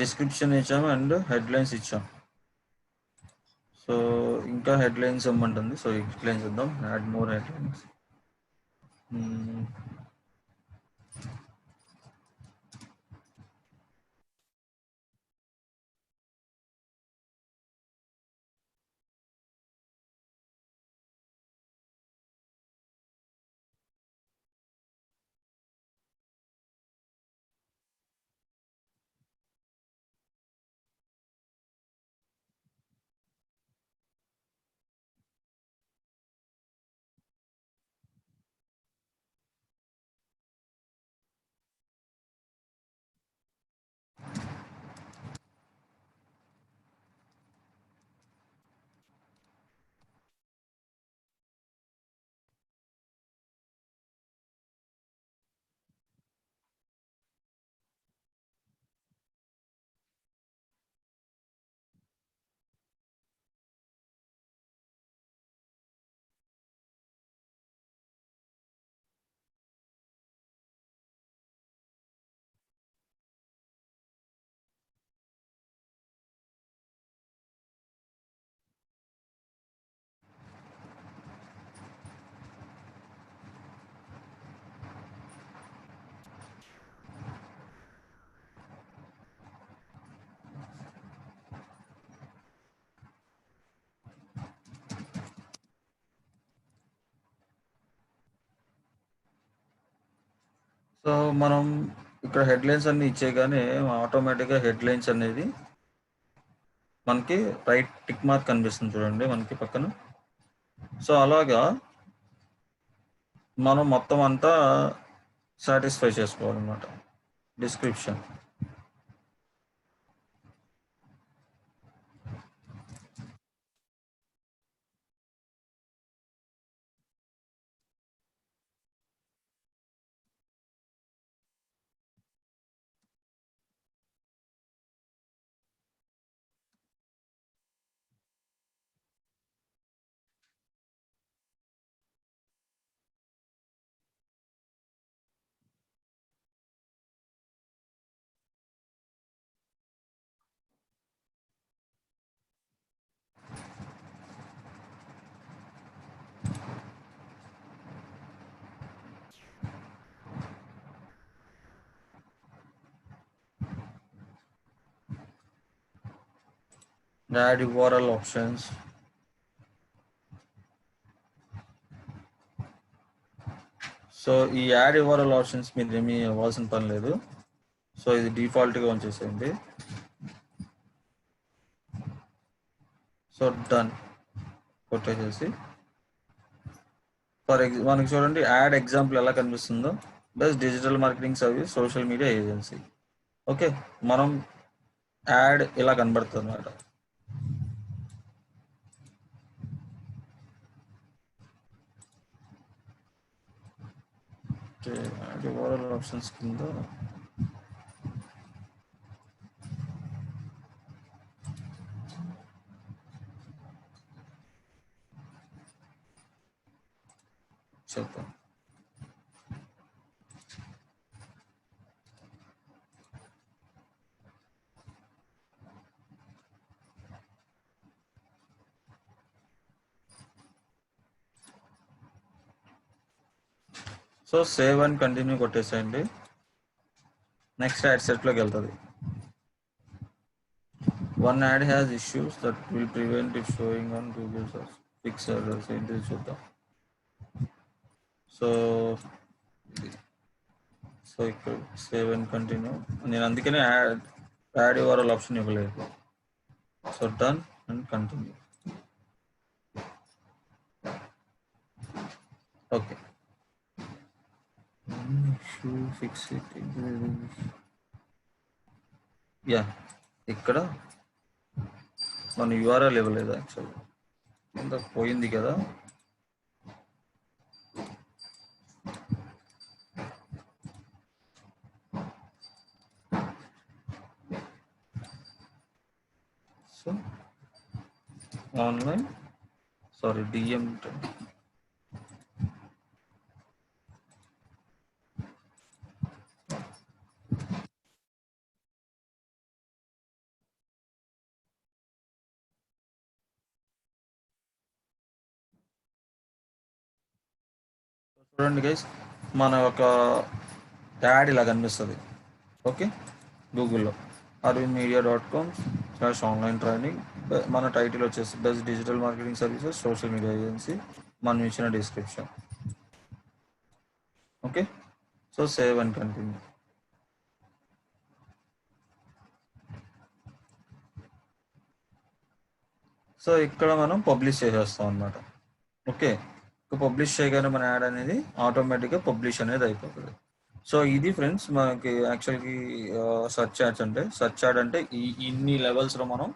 డిస్క్రిప్షన్ ఇచ్చాము అండ్ హెడ్లైన్స్ ఇచ్చాం. సో ఇంకా హెడ్లైన్స్ ఇమ్మంటుంది. సో హెడ్లైన్స్ ఇద్దాం, యాడ్ మోర్ హెడ్లైన్స్. సో మనం ఇక్కడ హెడ్లైన్స్ అన్ని ఇచ్చేగానే ఆటోమేటిక్గా హెడ్లైన్స్ అనేది మనకి రైట్ టిక్ మార్క్ కనిపిస్తుంది చూడండి మనకి పక్కన. సో అలాగా మనం మొత్తం అంతా సాటిస్ఫై చేసుకోవాలన్నమాట. Description add URL options. So ఈ యాడ్ URL ఆప్షన్స్ మీరు ఏమీ అవ్వాల్సిన పని లేదు. సో ఇది డిఫాల్ట్గా ఉంచేసేయండి. సో డన్ కొట్టేసేసి మనకి చూడండి యాడ్ ఎగ్జాంపుల్ ఎలా కనిపిస్తుందో. Best digital marketing service social media agency. Okay, మనం యాడ్ ఇలా కనబడుతుంది అన్నమాట. యాడ్ URL ఆప్షన్స్ కింద చెప్తాం. సో సేవ్ అండ్ కంటిన్యూ కొట్టేసేయండి. నెక్స్ట్ యాడ్ సెట్లోకి వెళ్తుంది. One ad has issues that will prevent it showing on Google search. Fix errors ఏంటి చూద్దాం. సో ఇక్కడ సేవ్ అండ్ కంటిన్యూ. నేను అందుకనే యాడ్ URL ఆప్షన్ ఇవ్వలేదు. So done and continue. Okay, fix it. Yeah, ఇక్కడ మన URL ఇవ్వలేదు యాక్చువల్గా, ఇంత పోయింది కదా. సో ఆన్లైన్ DM చూడండి గైస్, మన ఒక యాడ్ ఇలా కనిపిస్తుంది. ఓకే, గూగుల్లో arvindmedia.com/online training. మన టైటిల్ వచ్చేసి best digital marketing services social media agency. మనం ఇచ్చిన description. Okay, so save and continue. So ఇక్కడ మనం పబ్లిష్ చేసేస్తాం అన్నమాట. ఓకే, పబ్లిష్ చేయగానే మన యాడ్ అనేది ఆటోమేటిక్గా పబ్లిష్ అనేది అయిపోతుంది. సో ఇది ఫ్రెండ్స్ మనకి యాక్చువల్గా సర్చ్ యాడ్స్ అంటే. సర్చ్ యాడ్ అంటే ఇన్ని లెవెల్స్లో మనం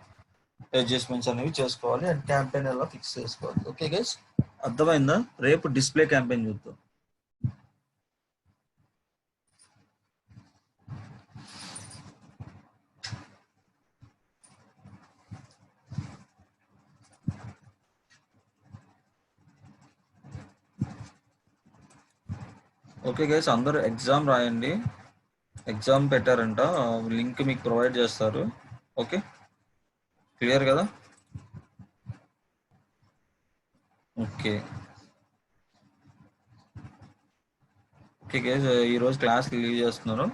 అడ్జస్ట్మెంట్స్ అనేవి చేసుకోవాలి అండ్ క్యాంపెయిన్ ఎలా ఫిక్స్ చేసుకోవాలి. ఓకే గైస్, అర్థమైందా? రేపు డిస్ప్లే క్యాంపెయిన్ చూద్దాం. ఓకే గైస్, అందరూ ఎగ్జామ్ రాయండి. ఎగ్జామ్ పెట్టారంట, లింక్ మీకు ప్రొవైడ్ చేస్తారు. ఓకే, క్లియర్ కదా? ఓకే గైస్, ఈరోజు క్లాస్ లీవ్ చేస్తున్నారు.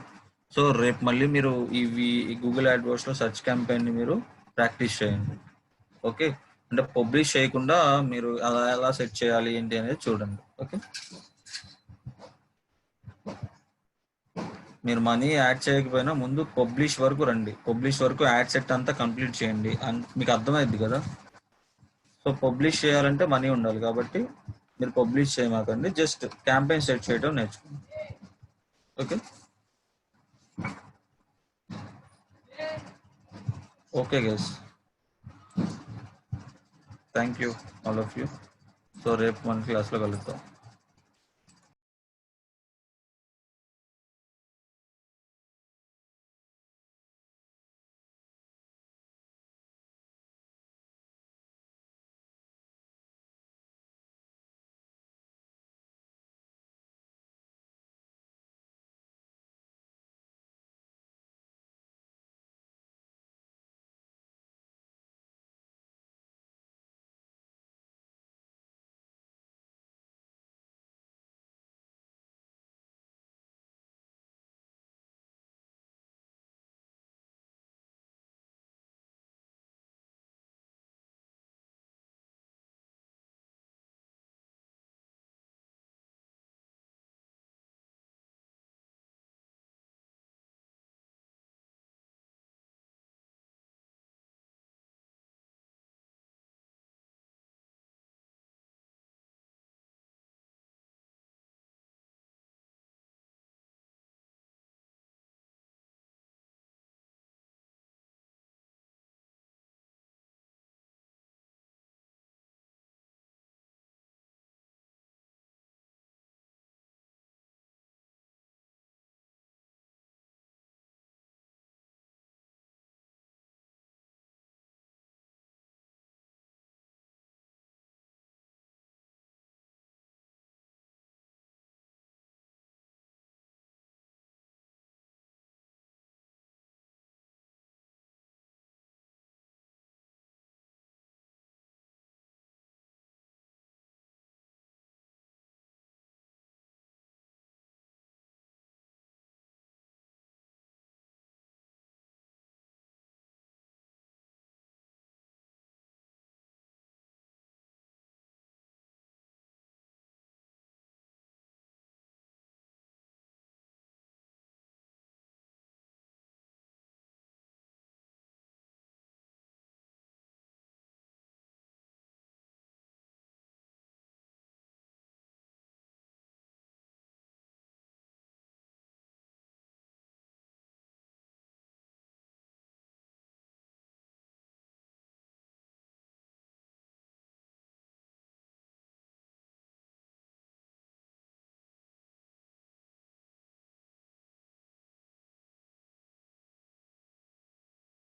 సో రేపు మళ్ళీ మీరు ఇవి గూగుల్ యాడ్వర్డ్స్లో సెర్చ్ క్యాంపెయిన్ని మీరు ప్రాక్టీస్ చేయండి. ఓకే, అంటే పబ్లిష్ చేయకుండా మీరు అలా ఎలా సెట్ చేయాలి ఏంటి అనేది చూడండి. ఓకే. మీరు మనీ యాడ్ చేయకపోయినా ముందు పబ్లిష్ వరకు రండి. పబ్లిష్ వరకు యాడ్ సెట్ అంతా కంప్లీట్ చేయండి. మీకు అర్థమైంది కదా. సో పబ్లిష్ చేయాలంటే మనీ ఉండాలి కాబట్టి మీరు పబ్లిష్ చేయమాకండి, జస్ట్ క్యాంపెయిన్ సెట్ చేయడం నేర్చుకోండి. Okay okay guys, thank you all of you. So రేపు మన క్లాస్లో కలుద్దాం.